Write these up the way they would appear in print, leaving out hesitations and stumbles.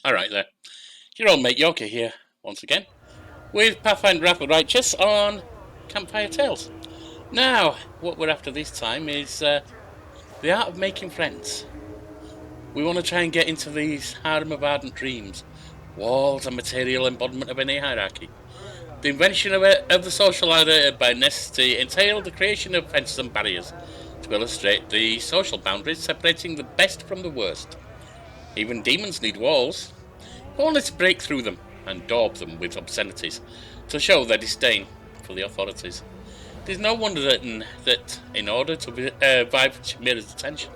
Alright there. Your old mate Yorker here, once again, with Pathfinder Wrath of the Righteous on Campfire Tales. Now, what we're after this time is the art of making friends. We want to try and get into these harem of ardent dreams, walls and material embodiment of any hierarchy. The invention of the social ladder by necessity entailed the creation of fences and barriers to illustrate the social boundaries separating the best from the worst. Even demons need walls, only to break through them and daub them with obscenities to show their disdain for the authorities. It is no wonder that in order to vie for Shamira's attention,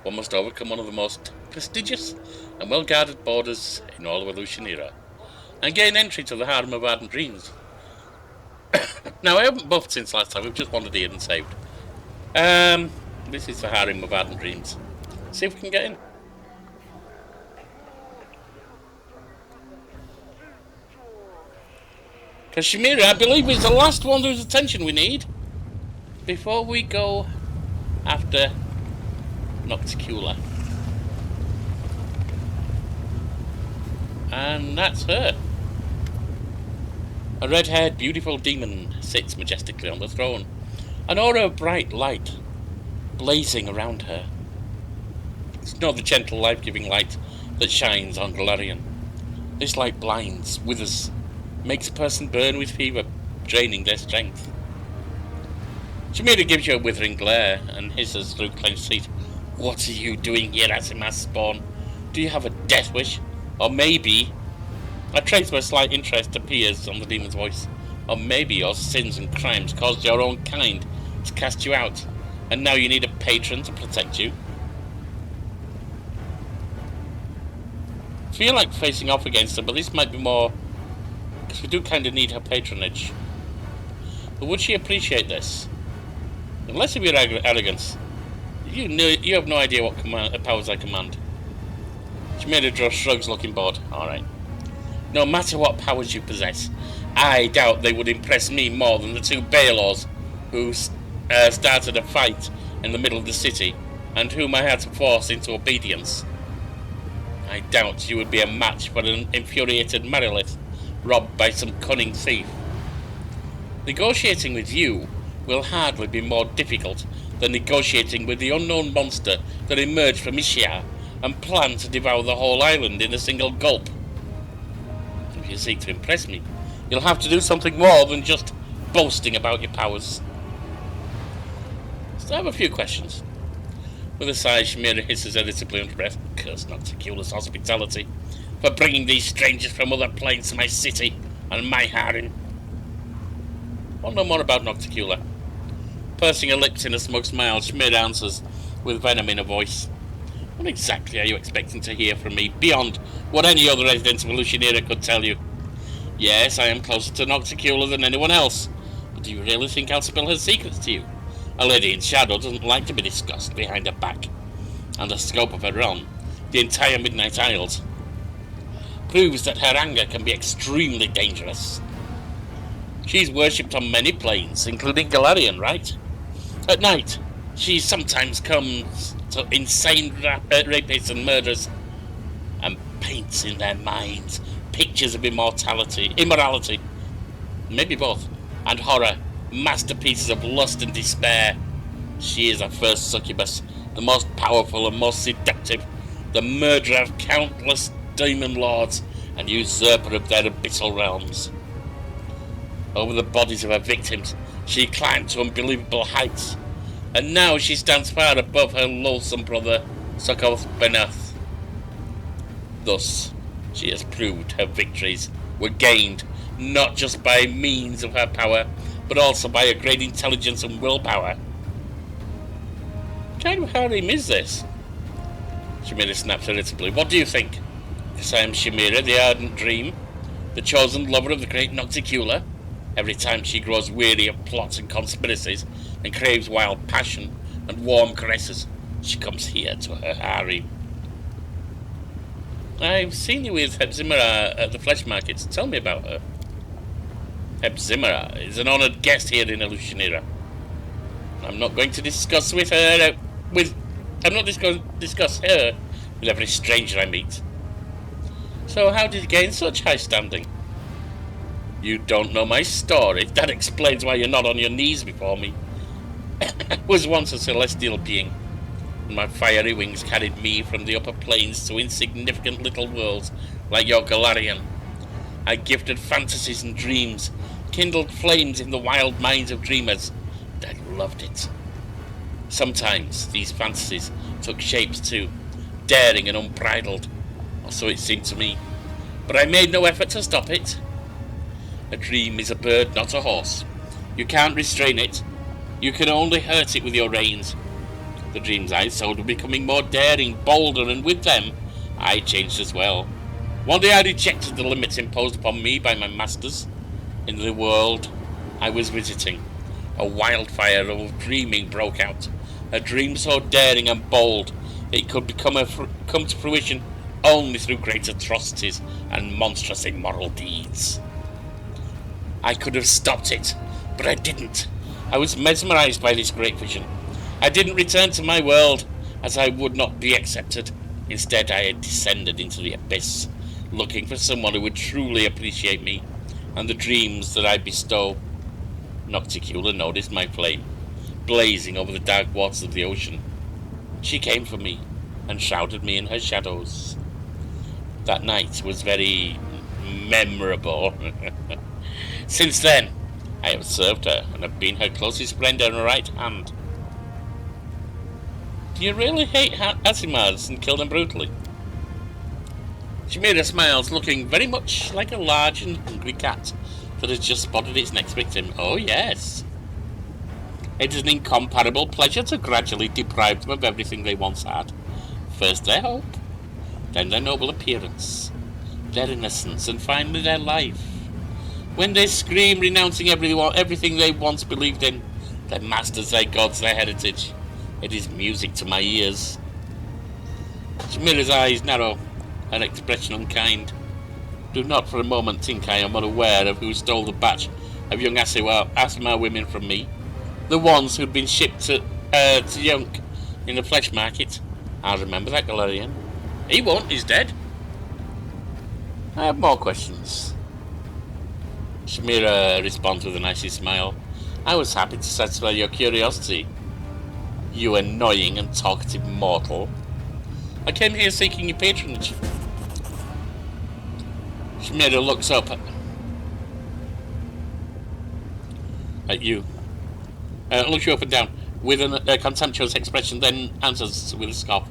one must overcome one of the most prestigious and well-guarded borders in all of Illusionera, and gain entry to the Harem of Ardent Dreams. Now, I haven't buffed since last time, we've just wandered here and saved. This is the Harem of Ardent Dreams. See if we can get in. Because Shamira, I believe, is the last one whose attention we need before we go after Nocticula. And that's her. A red-haired, beautiful demon sits majestically on the throne, an aura of bright light blazing around her. It's not the gentle, life-giving light that shines on Galarian. This light blinds, withers, makes a person burn with fever, draining their strength. Shamira gives you a withering glare and hisses through clenched teeth. What are you doing here, Asimas Spawn? Do you have a death wish? Or maybe... A trace of a slight interest appears on the demon's voice. Or maybe your sins and crimes caused your own kind to cast you out, and now you need a patron to protect you. I feel like facing off against her, but this might be more... because we do kind of need her patronage. But would she appreciate this? Unless of your arrogance, you have no idea what powers I command. Shamira just shrugs, looking bored. Alright. No matter what powers you possess, I doubt they would impress me more than the two Baelors who started a fight in the middle of the city, and whom I had to force into obedience. I doubt you would be a match for an infuriated Marilith, robbed by some cunning thief. Negotiating with you will hardly be more difficult than negotiating with the unknown monster that emerged from Ishia and planned to devour the whole island in a single gulp. If you seek to impress me, you'll have to do something more than just boasting about your powers. So I have a few questions. With a sigh, Shamira hisses irritably under breath. Curse Nocticula's hospitality for bringing these strangers from other planes to my city and my harem. I want to know more about Nocticula. Pursing her lips in a smug smile, Shamira answers with venom in her voice. What exactly are you expecting to hear from me, beyond what any other resident of Illusionera could tell you? Yes, I am closer to Nocticula than anyone else, but do you really think I'll spill her secrets to you? A lady in shadow doesn't like to be discussed behind her back, and the scope of her realm, the entire Midnight Isles, proves that her anger can be extremely dangerous. She's worshipped on many planes, including Galarian, right? At night, she sometimes comes to insane rapists and murderers and paints in their minds pictures of immorality, maybe both, and horror, masterpieces of lust and despair. She is a first succubus, the most powerful and most seductive, the murderer of countless demon lords and usurper of their abyssal realms. Over the bodies of her victims, she climbed to unbelievable heights, and now she stands far above her loathsome brother, Sokoth Benath. Thus, she has proved her victories were gained not just by means of her power, but also by her great intelligence and willpower. What kind of harem is this? Shamira snaps irritably. What do you think? Because I am Shamira, the ardent dream, the chosen lover of the great Nocticula. Every time she grows weary of plots and conspiracies and craves wild passion and warm caresses, she comes here to her harem. I've seen you with Hepzimera at the flesh markets. Tell me about her. Hepzimera is an honoured guest here in Illusionera. I'm not going to discuss her with every stranger I meet. So how did you gain such high standing? You don't know my story. That explains why you're not on your knees before me. I was once a celestial being, and my fiery wings carried me from the upper planes to insignificant little worlds like your Galarian. I gifted fantasies and dreams, kindled flames in the wild minds of dreamers, and I loved it. Sometimes these fantasies took shapes too, daring and unbridled, or so it seemed to me, but I made no effort to stop it. A dream is a bird, not a horse. You can't restrain it. You can only hurt it with your reins. The dreams I sowed were becoming more daring, bolder, and with them, I changed as well. One day I rejected the limits imposed upon me by my masters. In the world I was visiting, a wildfire of dreaming broke out. A dream so daring and bold, it could come to fruition only through great atrocities and monstrous immoral deeds. I could have stopped it, but I didn't. I was mesmerized by this great vision. I didn't return to my world, as I would not be accepted. Instead, I had descended into the abyss, looking for someone who would truly appreciate me and the dreams that I bestow. Nocticula noticed my flame, blazing over the dark waters of the ocean. She came for me and shrouded me in her shadows. That night was very memorable. Since then, I have served her and have been her closest friend and right hand. Do you really hate Asimads and kill them brutally? Shamira smiles, looking very much like a large and hungry cat that has just spotted its next victim. Oh yes. It is an incomparable pleasure to gradually deprive them of everything they once had. First their hope, then their noble appearance, their innocence, and finally their life. When they scream, renouncing everything they once believed in, their masters, their gods, their heritage, it is music to my ears. Shamira's eyes narrow, her expression unkind. Do not for a moment think I am unaware of who stole the batch of young Asima women from me. The ones who'd been shipped to Yunk in the flesh market. I remember that Galarian. He won't, he's dead. I have more questions. Shamira responds with an icy smile. I was happy to satisfy your curiosity, you annoying and talkative mortal. I came here seeking your patronage. Shamira looks up at you. Looks you up and down with a contemptuous expression, then answers with a scoff.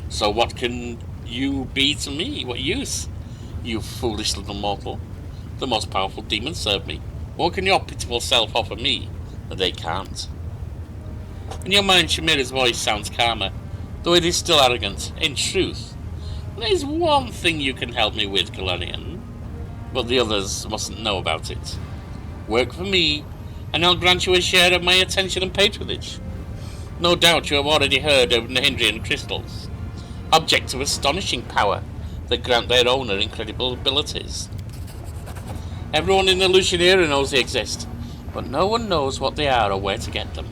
So what can you be to me? What use? You foolish little mortal. The most powerful demons serve me. What can your pitiful self offer me that they can't? In your mind, Shamira's voice sounds calmer, though it is still arrogant. In truth, there is one thing you can help me with, Galarian, but the others mustn't know about it. Work for me, and I'll grant you a share of my attention and patronage. No doubt you have already heard of Nahindrian crystals, objects of astonishing power that grant their owner incredible abilities. Everyone in the Lucianera knows they exist, but no one knows what they are or where to get them.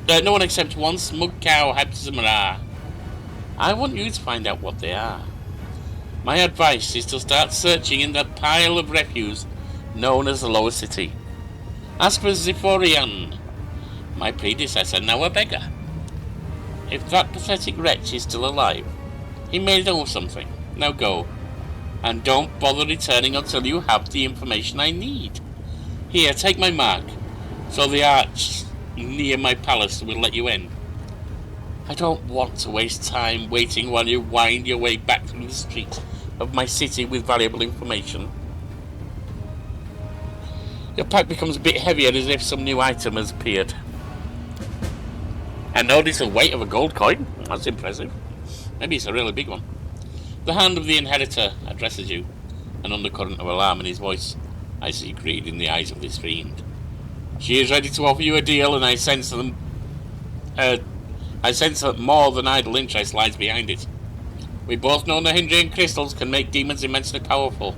No one except one smug cow, Shamira. I want you to find out what they are. My advice is to start searching in that pile of refuse known as the Lower City. Ask for Ziforian, my predecessor, now a beggar. If that pathetic wretch is still alive, he may know something. Now go, and don't bother returning until you have the information I need. Here, take my mark, so the arch near my palace will let you in. I don't want to waste time waiting while you wind your way back through the streets of my city with valuable information. Your pack becomes a bit heavier as if some new item has appeared. And notice the weight of a gold coin. That's impressive. Maybe it's a really big one. The hand of the inheritor addresses you, an undercurrent of alarm in his voice. I see greed in the eyes of this fiend. She is ready to offer you a deal, and I sense that more than idle interest lies behind it. We both know the Nahindrian crystals can make demons immensely powerful.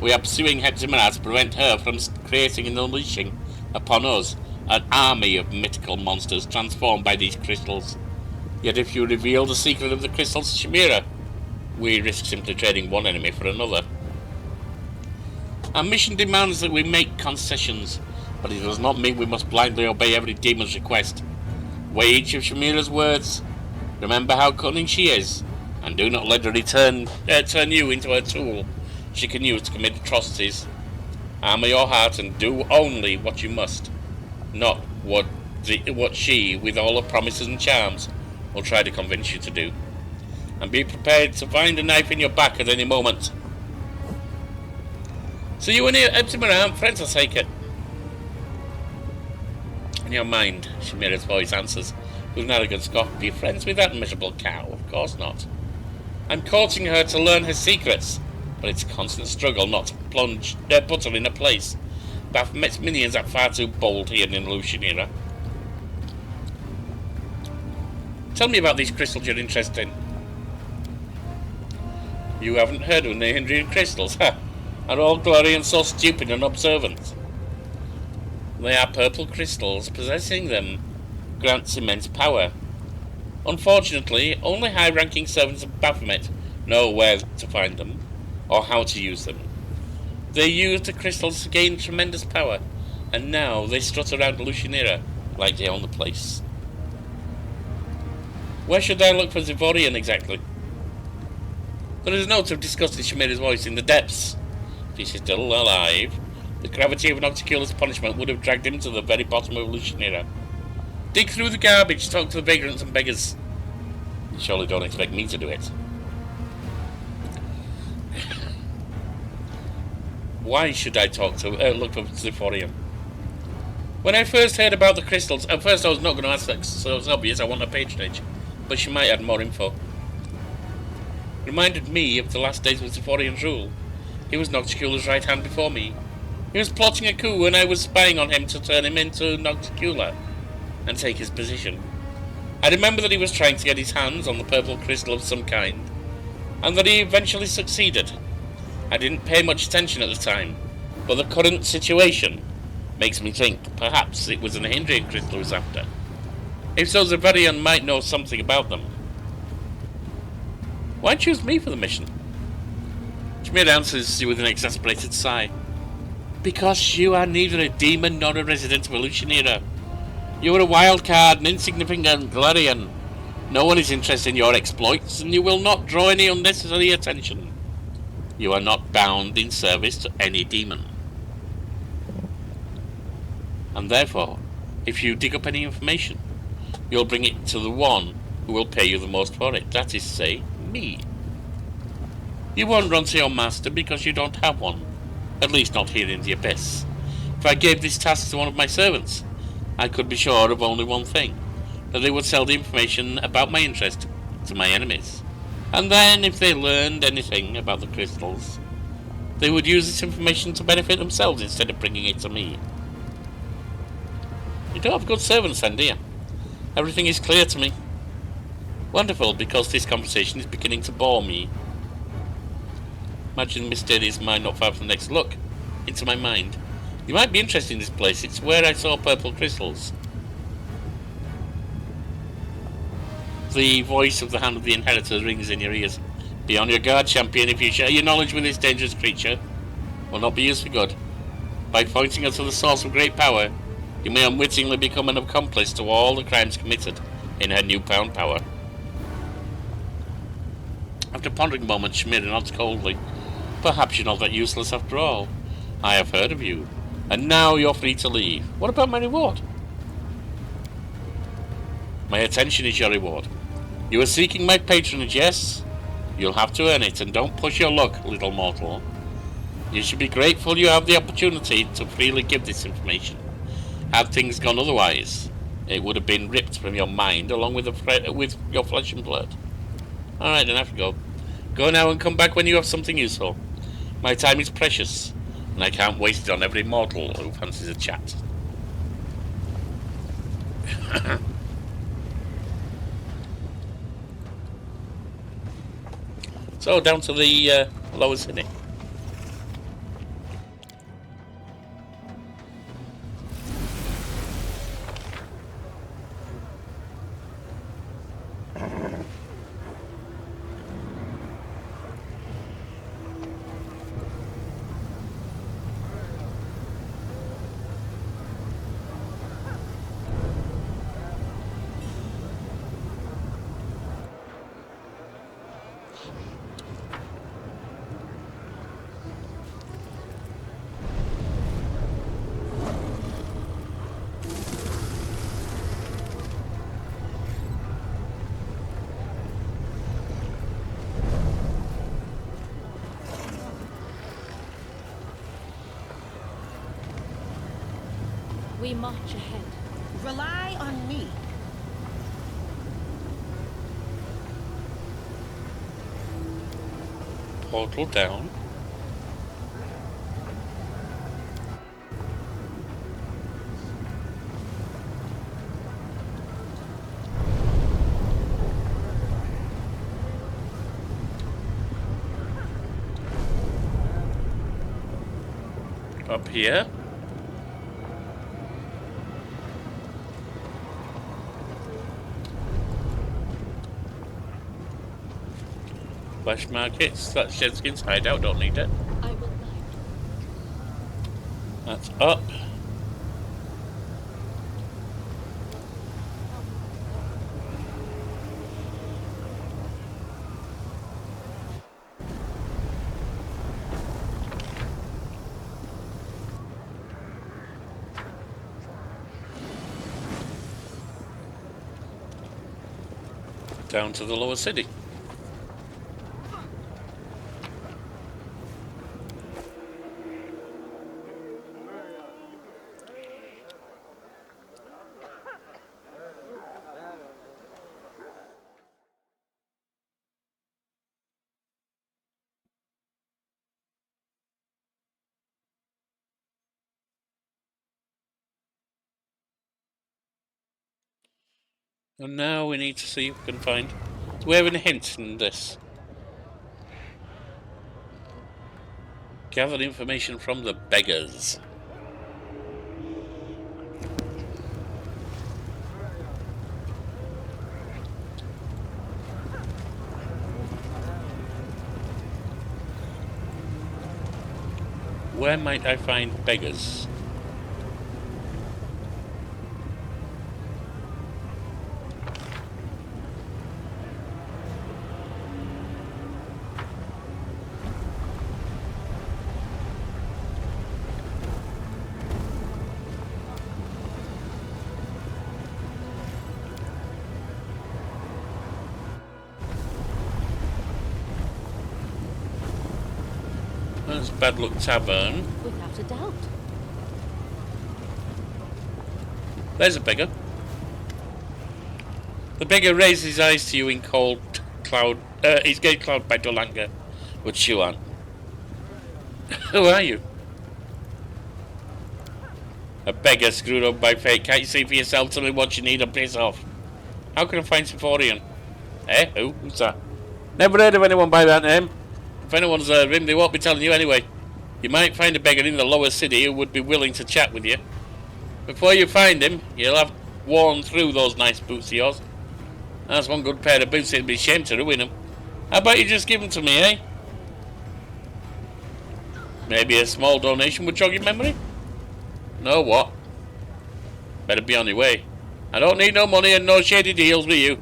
We are pursuing Shamira to prevent her from creating and unleashing upon us an army of mythical monsters transformed by these crystals. Yet if you reveal the secret of the crystals to Shamira, we risk simply trading one enemy for another. Our mission demands that we make concessions, but it does not mean we must blindly obey every demon's request. Weigh each of Shamira's words. Remember how cunning she is, and do not let her turn you into her tool she can use to commit atrocities. Armour your heart and do only what you must, not what she, with all her promises and charms, will try to convince you to do. And be prepared to find a knife in your back at any moment. So you and Shamira aren't friends, I take it? In your mind, Shamira's voice answers, with an arrogant scoff. Be friends with that miserable cow? Of course not. I'm courting her to learn her secrets, but it's a constant struggle not to put her in a place. Baphomet's minions are far too bold here in Shamira. Tell me about these crystals you're interested in. You haven't heard of the Hindrian crystals, ha? Are all Glorians so stupid and observant? They are purple crystals. Possessing them grants immense power. Unfortunately, only high-ranking servants of Baphomet know where to find them, or how to use them. They use the crystals to gain tremendous power, and now they strut around Shamira like they own the place. Where should I look for Zivorian exactly? There is a note of disgust in Shamira's voice. In the depths. If he's still alive, the gravity of an Octicula's punishment would have dragged him to the very bottom of Shamira. Dig through the garbage, talk to the vagrants and beggars. You surely don't expect me to do it. Why should I look for Zivorian? When I first heard about the crystals, at first I was not going to ask that, so it's obvious I want a patronage, but she might add more info. Reminded me of the last days of Zivorian's rule. He was Nocticula's right hand before me. He was plotting a coup and I was spying on him to turn him into Nocticula and take his position. I remember that he was trying to get his hands on the purple crystal of some kind, and that he eventually succeeded. I didn't pay much attention at the time, but the current situation makes me think perhaps it was an Hindrian crystal he was after. If so, Zivorian might know something about them. Why choose me for the mission? Shamira answers you with an exasperated sigh. Because you are neither a demon nor a resident of Shamira. You are a wild card, an insignificant Glorian. No one is interested in your exploits, and you will not draw any unnecessary attention. You are not bound in service to any demon. And therefore, if you dig up any information, you'll bring it to the one who will pay you the most for it, that is to say, me. You won't run to your master because you don't have one, at least not here in the Abyss. If I gave this task to one of my servants, I could be sure of only one thing, that they would sell the information about my interest to my enemies. And then, if they learned anything about the crystals, they would use this information to benefit themselves instead of bringing it to me. You don't have good servants then, do you? Everything is clear to me. Wonderful, because this conversation is beginning to bore me. Imagine a mysterious mind not far from the next. Look into my mind. You might be interested in this place. It's where I saw purple crystals. The voice of the Hand of the Inheritor rings in your ears. Be on your guard, champion. If you share your knowledge with this dangerous creature, it will not be used for good. By pointing her to the source of great power, you may unwittingly become an accomplice to all the crimes committed in her newfound power. After pondering a moment, Shamira nods coldly. Perhaps you're not that useless after all. I have heard of you, and now you're free to leave. What about my reward? My attention is your reward. You are seeking my patronage, yes? You'll have to earn it, and don't push your luck, little mortal. You should be grateful you have the opportunity to freely give this information. Had things gone otherwise, it would have been ripped from your mind along with your flesh and blood. Alright, then I have to go. Go now and come back when you have something useful. My time is precious, and I can't waste it on every mortal who fancies a chat. So, down to the lower city. We march ahead. Rely on me. Portal down. Up here. Flesh markets. That's Shedskin's hideout. Don't need it. I will guide. That's up. Down to the lower city. And now we need to see if we can find. Do we have any hints in this? Gathered information from the beggars. Where might I find beggars? That's Bad Luck Tavern. Without a doubt. There's a beggar. The beggar raises his eyes to you in cold cloud. He's gate cloud by dull anger. But you aren't. Who are you? A beggar screwed up by fate. Can't you see for yourself? Tell me what you need and piss off. How can I find Symphorian? Eh? Who? Who's that? Never heard of anyone by that name. If anyone's heard of him, they won't be telling you anyway. You might find a beggar in the lower city who would be willing to chat with you. Before you find him, you'll have worn through those nice boots of yours. That's one good pair of boots, it'd be a shame to ruin them. How about you just give them to me, eh? Maybe a small donation would jog your memory? Know what? Better be on your way. I don't need no money and no shady deals with you.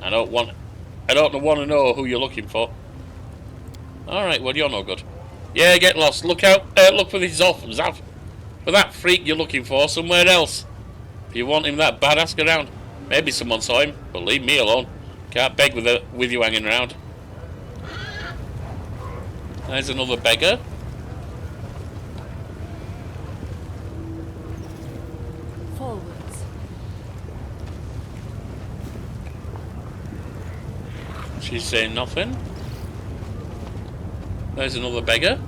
I don't want to know who you're looking for. Alright, well, you're no good. Yeah, get lost. Look out. Look for this Zav. For that freak you're looking for somewhere else. If you want him that bad, ask around. Maybe someone saw him, but leave me alone. Can't beg with you hanging around. There's another beggar. Forwards. She's saying nothing. There's another beggar.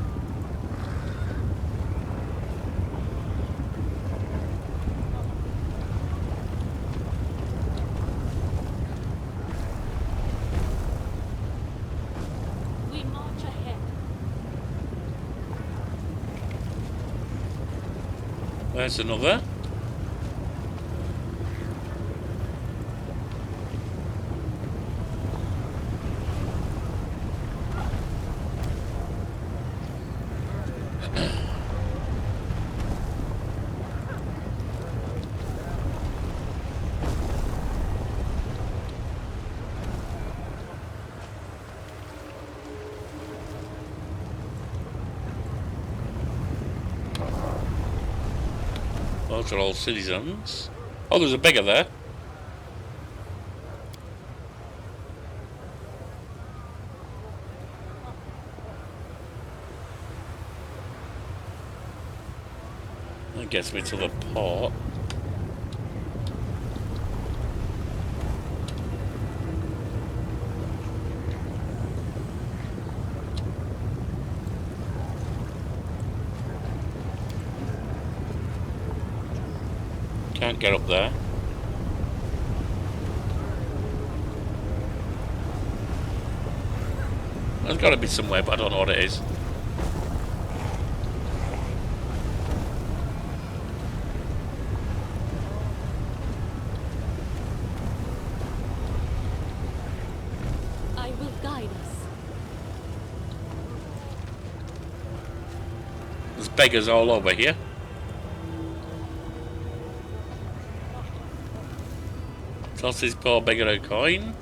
We march ahead. There's another. Those are all citizens. Oh, there's a beggar there. That gets me to the port. Can't get up there. There's got to be somewhere, but I don't know what it is. I will guide us. There's beggars all over here. Toss this poor beggar a coin.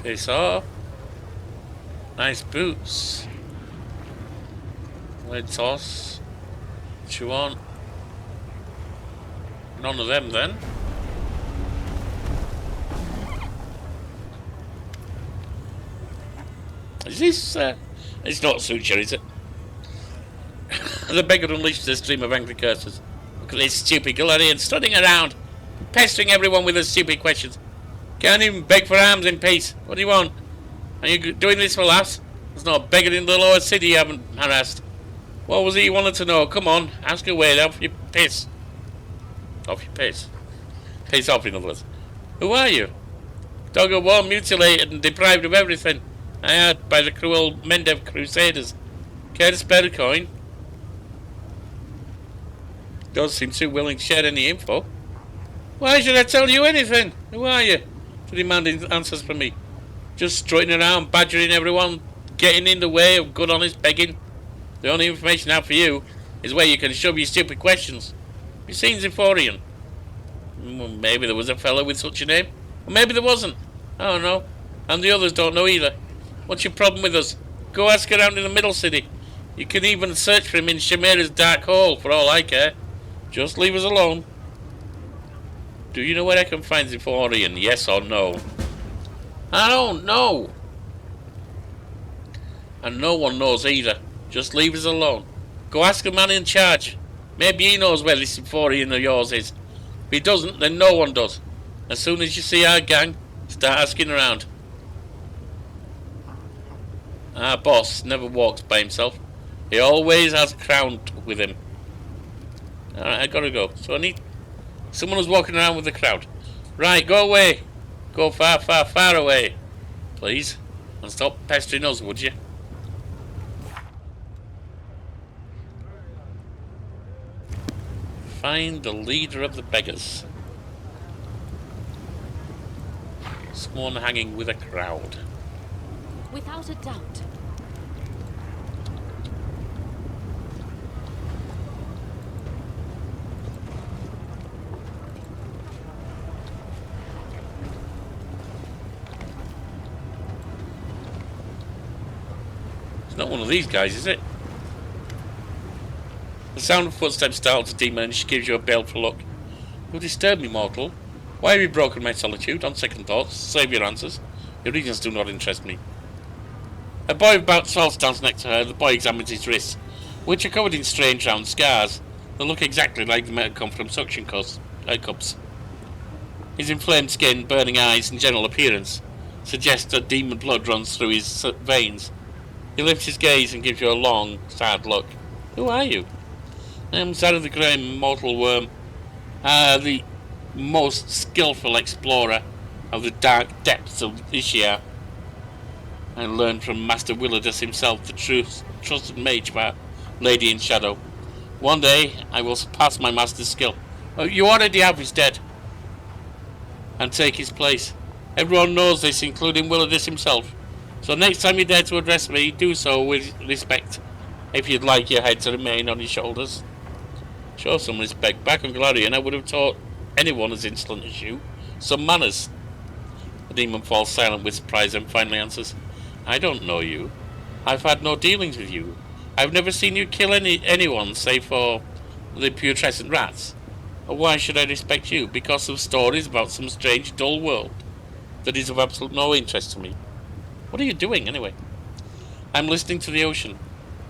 Piss off. Nice boots. Lead toss. What you want? None of them then. Is this it's not suture, is it? The beggar unleashed a stream of angry curses. Look at this stupid Galarian strutting around, pestering everyone with his stupid questions. Can't even beg for alms in peace. What do you want? Are you doing this for laughs? There's not a beggar in the lower city you haven't harassed. What was it you wanted to know? Come on, ask away, off your piss. Off your piss. Piss off, in other words. Who are you? Dog of war, mutilated and deprived of everything I had by the cruel Mendev Crusaders. Care to spare a coin? Don't seem too willing to share any info. Why should I tell you anything? Who are you? To demanding answers from me. Just strutting around, badgering everyone, getting in the way of good honest begging. The only information I have for you is where you can shove your stupid questions. You've seen Zephyrian. Maybe there was a fellow with such a name. Or maybe there wasn't. I don't know. And the others don't know either. What's your problem with us? Go ask around in the middle city. You can even search for him in Shamira's dark hole, for all I care. Just leave us alone. Do you know where I can find Zephyrian? Yes or no? I don't know. And no one knows either. Just leave us alone. Go ask the man in charge. Maybe he knows where this Zephyrian of yours is. If he doesn't, then no one does. As soon as you see our gang, start asking around. Our boss never walks by himself. He always has Crown with him. Alright, I gotta go. So I need someone who's walking around with the crowd. Right, go away. Go far, far, far away. Please. And stop pestering us, would you? Find the leader of the beggars. Someone hanging with a crowd. Without a doubt. It's not one of these guys, is it? The sound of footsteps startles the demon and she gives you a baleful look. You disturb me, mortal. Why have you broken my solitude? On second thoughts, save your answers. Your reasons do not interest me. A boy of about 12 stands next to her. The boy examines his wrists, which are covered in strange round scars that look exactly like they might have come from suction cups. His inflamed skin, burning eyes, and general appearance suggest that demon blood runs through his veins. He lifts his gaze and gives you a long, sad look. Who are you? I am Zara the Grey Mortal Worm, the most skillful explorer of the dark depths of Ishia. I learned from Master Willidus himself the trusted mage of our Lady in Shadow. One day I will surpass my master's skill. Oh, you already have is dead. And take his place. Everyone knows this, including Willidus himself. So next time you dare to address me, do so with respect. If you'd like your head to remain on your shoulders. Show some respect. Back on Galarian, I would have taught anyone as insolent as you some manners. The demon falls silent with surprise and finally answers, I don't know you. I've had no dealings with you. I've never seen you kill anyone save for the putrescent rats. Or why should I respect you? Because of stories about some strange, dull world that is of absolute no interest to me. What are you doing, anyway? I'm listening to the ocean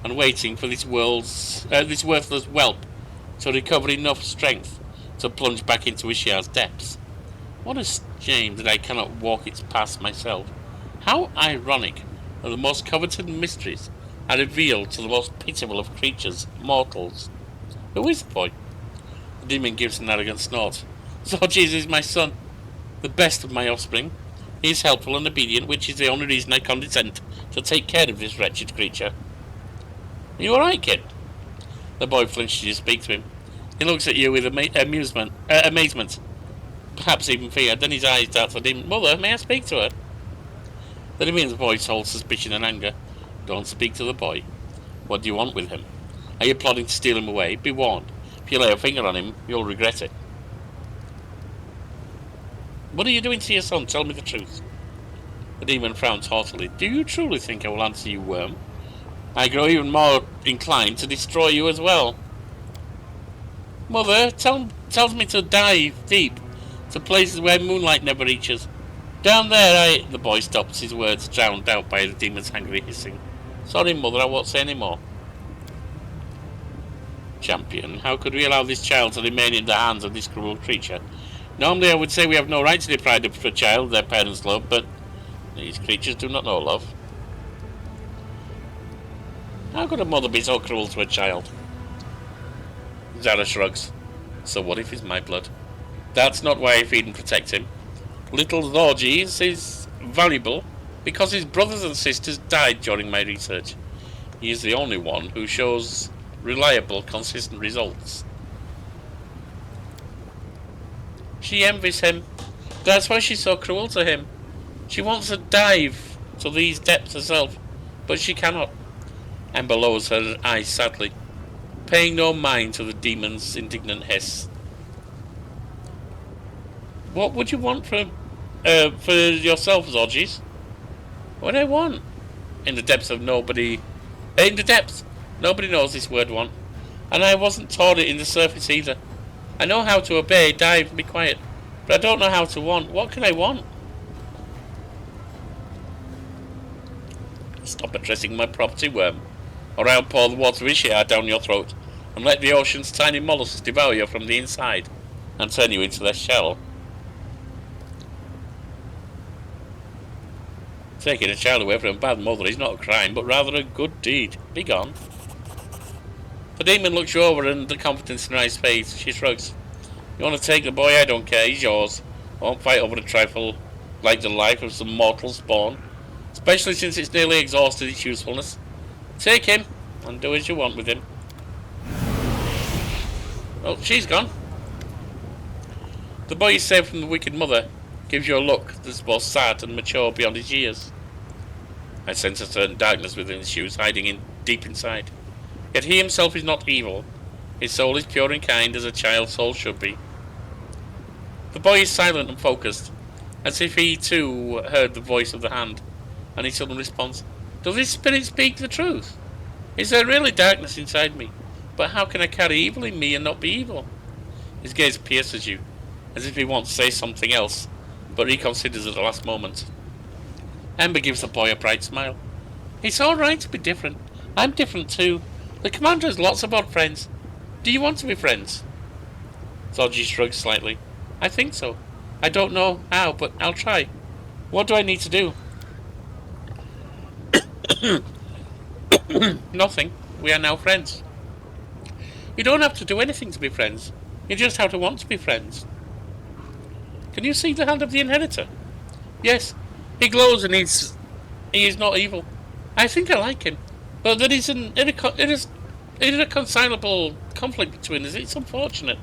and waiting for this worthless whelp to recover enough strength to plunge back into Ishiar's depths. What a shame that I cannot walk its path myself. How ironic that the most coveted mysteries are revealed to the most pitiable of creatures, mortals. Who is the boy? The demon gives an arrogant snort. Zorges is my son, the best of my offspring. He is helpful and obedient, which is the only reason I condescend to take care of this wretched creature. Are you alright, kid? The boy flinches as you speak to him. He looks at you with amazement, perhaps even fear. Then his eyes dart to the demon. Mother, may I speak to her? The demon's voice holds suspicion and anger. Don't speak to the boy. What do you want with him? Are you plotting to steal him away? Be warned. If you lay a finger on him, you'll regret it. What are you doing to your son? Tell me the truth. The demon frowns haughtily. Do you truly think I will answer you, worm? I grow even more inclined to destroy you as well. Mother tells me to dive deep to places where moonlight never reaches. Down there The boy stops, his words drowned out by the demon's angry hissing. Sorry, Mother, I won't say any more. Champion, how could we allow this child to remain in the hands of this cruel creature? Normally I would say we have no right to deprive a child their parents' love, but these creatures do not know love. How could a mother be so cruel to a child? Zara shrugs. So what if he's my blood? That's not why I feed and protect him. Little Zorges is valuable because his brothers and sisters died during my research. He is the only one who shows reliable, consistent results. She envies him. That's why she's so cruel to him. She wants to dive to these depths herself, but she cannot. Amber lowers her eyes sadly, paying no mind to the demon's indignant hiss. What would you want for yourself, Zorges? What I want? In the depths, nobody knows this word want. And I wasn't taught it in the surface either. I know how to obey, dive, and be quiet, but I don't know how to want. What can I want? Stop addressing my property, worm, or I'll pour the water Ishia down your throat, and let the ocean's tiny mollusks devour you from the inside, and turn you into their shell. Taking a child away from a bad mother is not a crime, but rather a good deed. Be gone. The demon looks you over, and the confidence in her eyes fades. She shrugs. You want to take the boy? I don't care. He's yours. I won't fight over a trifle like the life of some mortal spawn, especially since it's nearly exhausted its usefulness. Take him, and do as you want with him. Oh, she's gone. The boy is saved from the wicked mother. Gives you a look that's both sad and mature beyond his years. I sense a certain darkness within his shoes, hiding deep inside. Yet he himself is not evil. His soul is pure and kind, as a child's soul should be. The boy is silent and focused, as if he too heard the voice of the hand, and he suddenly responds, Does this spirit speak the truth? Is there really darkness inside me? But how can I carry evil in me and not be evil? His gaze pierces you, as if he wants to say something else, but reconsiders at the last moment. Ember gives the boy a bright smile. It's all right to be different. I'm different too. The commander has lots of odd friends. Do you want to be friends? Zorgi shrugs slightly. I think so. I don't know how, but I'll try. What do I need to do? Nothing. We are now friends. You don't have to do anything to be friends. You just have to want to be friends. Can you see the hand of the inheritor? Yes. He glows and he is not evil. I think I like him. But there is an irreconcilable conflict between us. It's unfortunate.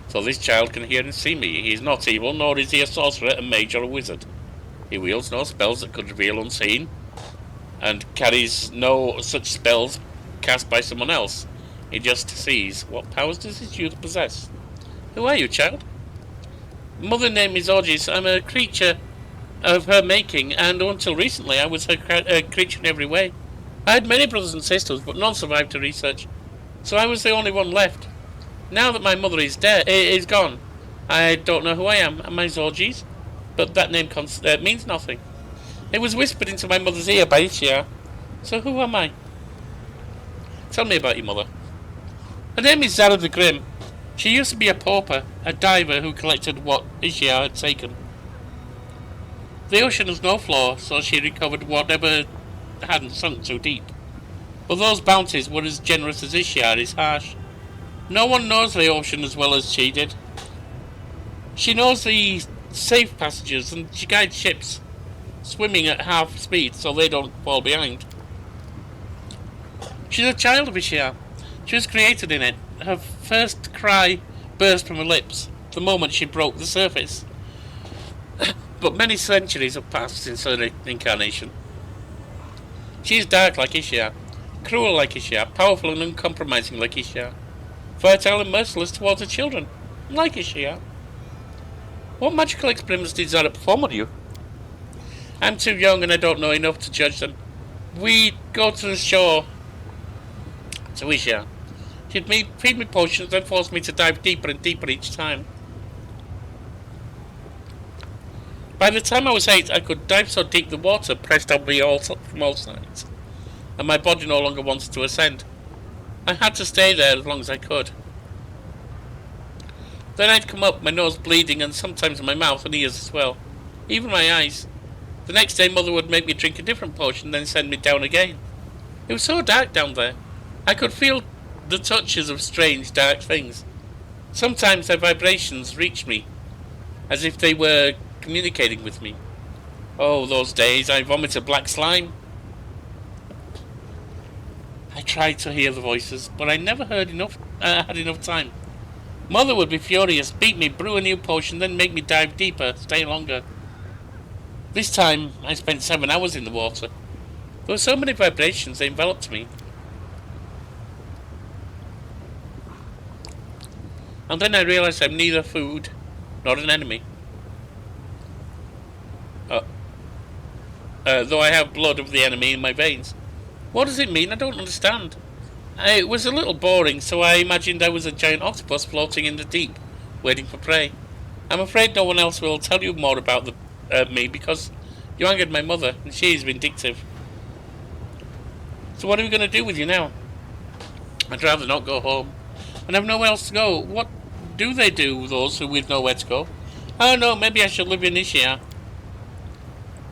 So this child can hear and see me. He is not evil, nor is he a sorcerer, a mage, or a wizard. He wields no spells that could reveal unseen, and carries no such spells cast by someone else. He just sees. What powers does his youth possess? Who are you, child? Mother name is Zorges. I'm a creature of her making, and until recently I was her creature in every way. I had many brothers and sisters, but none survived to research, so I was the only one left. Now that my mother is gone, I don't know who I am. Am I Zorges? But that name means nothing. It was whispered into my mother's ear by Ishia. So who am I? Tell me about your mother. Her name is Zara the Grim. She used to be a pauper, a diver who collected what Ishia had taken. The ocean has no floor, so she recovered whatever hadn't sunk too deep. But those bounties were as generous as Ishia is harsh. No one knows the ocean as well as she did. She knows the safe passages and she guides ships, swimming at half speed so they don't fall behind. She's a child of Ishia. She was created in it. Her first cry burst from her lips the moment she broke the surface. But many centuries have passed since her incarnation. She is dark like Ishia, cruel like Ishia, powerful and uncompromising like Ishia, fertile and merciless towards her children, like Ishia. What magical experiments did Zara perform on you? I'm too young and I don't know enough to judge them. We go to the shore to Ishia. She'd feed me potions and force me to dive deeper and deeper each time. By the time I was 8, I could dive so deep the water pressed on me from all sides, and my body no longer wanted to ascend. I had to stay there as long as I could. Then I'd come up, my nose bleeding, and sometimes my mouth and ears as well, even my eyes. The next day Mother would make me drink a different potion, then send me down again. It was so dark down there. I could feel the touches of strange, dark things. Sometimes their vibrations reached me, as if they were communicating with me. Oh, those days, I vomited black slime. I tried to hear the voices, but I never had enough time. Mother would be furious, beat me, brew a new potion, then make me dive deeper, stay longer. This time, I spent 7 hours in the water. There were so many vibrations, they enveloped me. And then I realized I'm neither food nor an enemy. Though I have blood of the enemy in my veins. What does it mean? I don't understand. It was a little boring, so I imagined I was a giant octopus floating in the deep, waiting for prey. I'm afraid no one else will tell you more about me because you angered my mother, and she is vindictive. So what are we going to do with you now? I'd rather not go home. And I've nowhere else to go. What do they do with those who with nowhere to go? Oh no, maybe I should live in Ishia.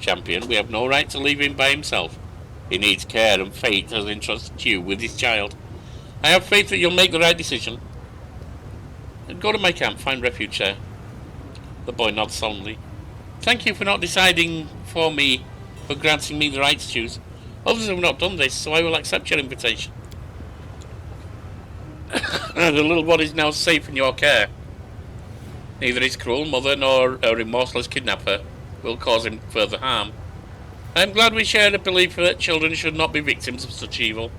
Champion, we have no right to leave him by himself. He needs care, and fate has entrusted you with his child. I have faith that you'll make the right decision. Go to my camp, find refuge there. The boy nods solemnly. Thank you for not deciding for me, for granting me the right to choose. Others have not done this, so I will accept your invitation. The little one is now safe in your care. Neither his cruel mother nor a remorseless kidnapper will cause him further harm. I am glad we share a belief that children should not be victims of such evil.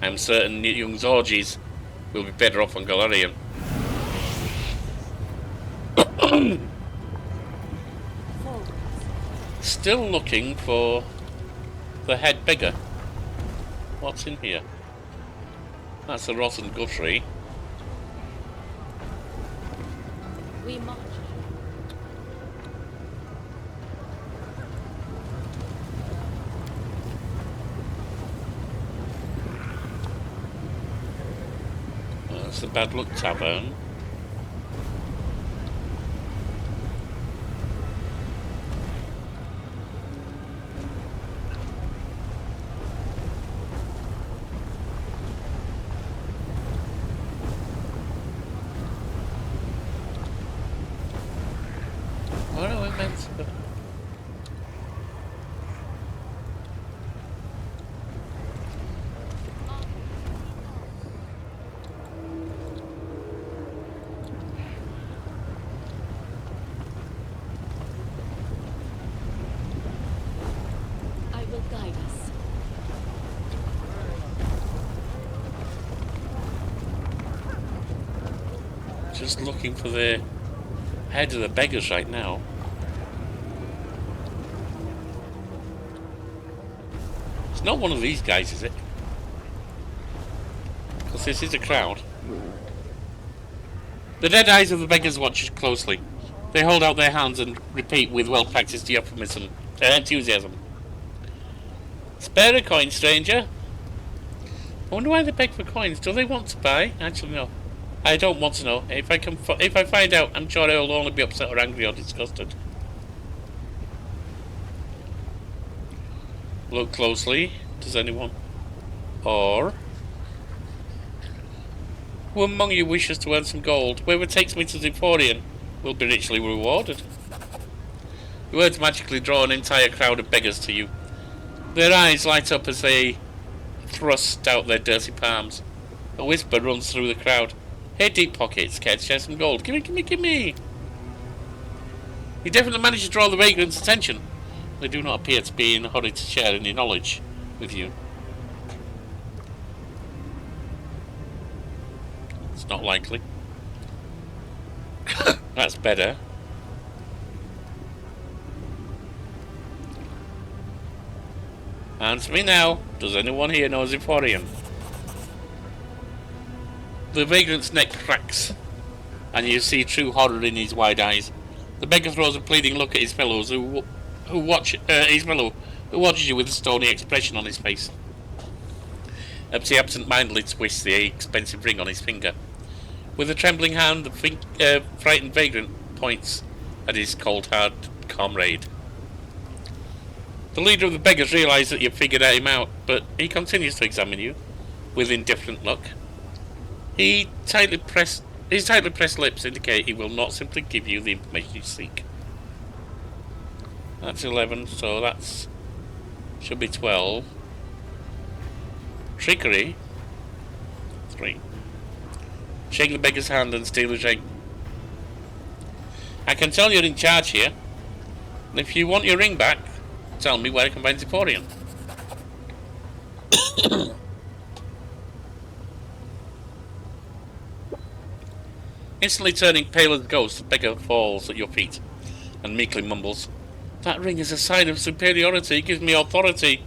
I am certain young Zorgies will be better off on Galarian. Still looking for the head beggar. What's in here? That's a rotten guthrie. We march. That's the Bad Luck Tavern. What are we meant to... I will guide us. Just looking for the head of the beggars right now. It's not one of these guys, is it? Because this is a crowd. The dead eyes of the beggars watch closely. They hold out their hands and repeat with well-practiced enthusiasm. Spare a coin, stranger. I wonder why they beg for coins. Do they want to buy? Actually, no. I don't want to know. If I find out, I'm sure I'll only be upset or angry or disgusted. Look closely. Does anyone? Or who among you wishes to earn some gold? Whoever takes me to Zephyrian will be richly rewarded. The words magically draw an entire crowd of beggars to you. Their eyes light up as they thrust out their dirty palms. A whisper runs through the crowd. Hey, deep pockets, care to share some gold? Gimme, gimme, gimme! You definitely managed to draw the vagrants' attention. They do not appear to be in a hurry to share any knowledge with you. It's not likely. That's better. Answer me now. Does anyone here know Zephyrian? The vagrant's neck cracks, and you see true horror in his wide eyes. The beggar throws a pleading look at his fellows who watches you with a stony expression on his face. He absent-mindedly twists the expensive ring on his finger. With a trembling hand, the frightened vagrant points at his cold, hard comrade. The leader of the beggars realizes that you've figured him out, but he continues to examine you with indifferent look. His tightly pressed lips indicate he will not simply give you the information you seek. That's 11, so that's should be 12. Trickery, 3. Shake the beggar's hand and steal his ring. I can tell you're in charge here. And if you want your ring back, tell me where I can find Zephyrian. Instantly turning pale as a ghost, the beggar falls at your feet and meekly mumbles, "That ring is a sign of superiority. It gives me authority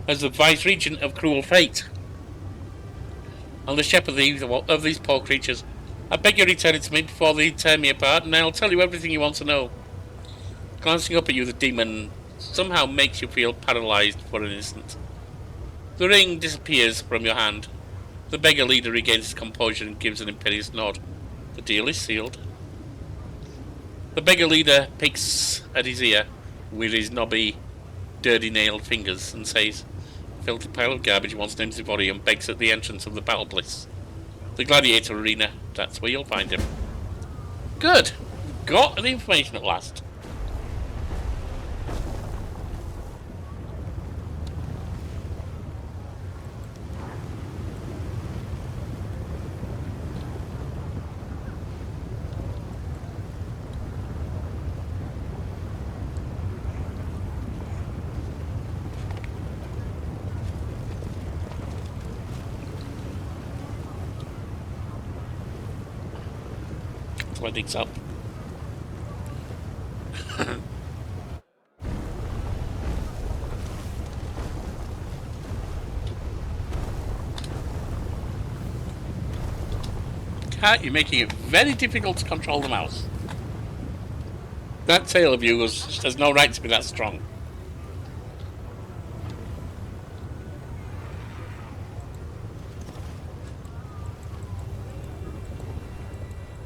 as the vice-regent of cruel fate. I'm the shepherd of these poor creatures. I beg you return it to me before they tear me apart, and I'll tell you everything you want to know." Glancing up at you, the demon somehow makes you feel paralyzed for an instant. The ring disappears from your hand. The beggar leader regains his composure and gives an imperious nod. The deal is sealed. The beggar leader picks at his ear with his knobby, dirty-nailed fingers and says, "A filthy pile of garbage wants named Zephyrian and begs at the entrance of the Battle Bliss. The gladiator arena, that's where you'll find him." Good! Got the information at last. Athletics up. Cat, you're making it very difficult to control the mouse. That tail of yours has no right to be that strong.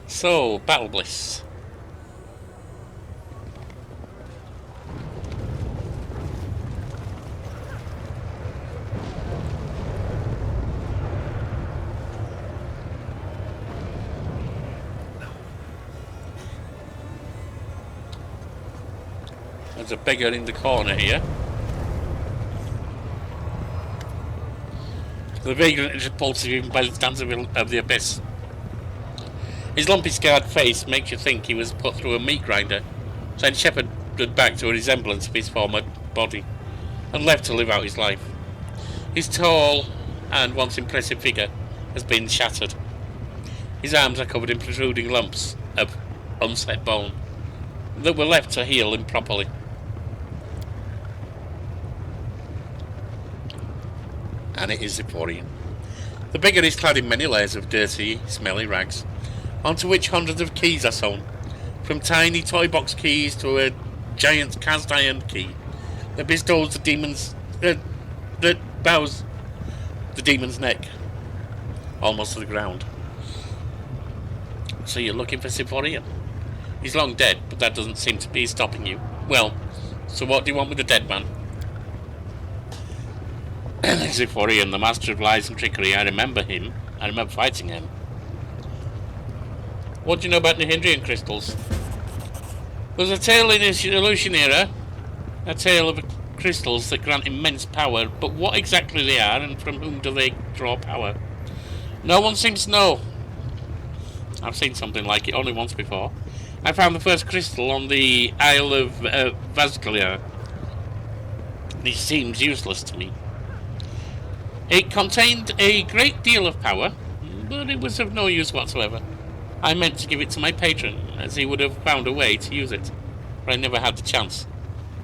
So, Battle Bliss. There's a beggar in the corner here. The vagrant is repulsive even by the standards of the abyss. His lumpy scarred face makes you think he was put through a meat grinder, then shepherded back to a resemblance of his former body, and left to live out his life. His tall and once impressive figure has been shattered. His arms are covered in protruding lumps of unset bone that were left to heal improperly. And it is Zephyrian. The beggar is clad in many layers of dirty, smelly rags, onto which hundreds of keys are sewn, from tiny toy box keys to a giant cast iron key that bestows the demons that bows the demon's neck, almost to the ground. So you're looking for Symphorian? He's long dead, but that doesn't seem to be stopping you. Well, so what do you want with the dead man? Symphorian, the master of lies and trickery. I remember him. I remember fighting him. What do you know about Nihindrian crystals? There's a tale in his Illusionera, a tale of crystals that grant immense power, but what exactly they are and from whom do they draw power? No one seems to know. I've seen something like it only once before. I found the first crystal on the Isle of Vasglia. It seems useless to me. It contained a great deal of power, but it was of no use whatsoever. I meant to give it to my patron, as he would have found a way to use it, but I never had the chance.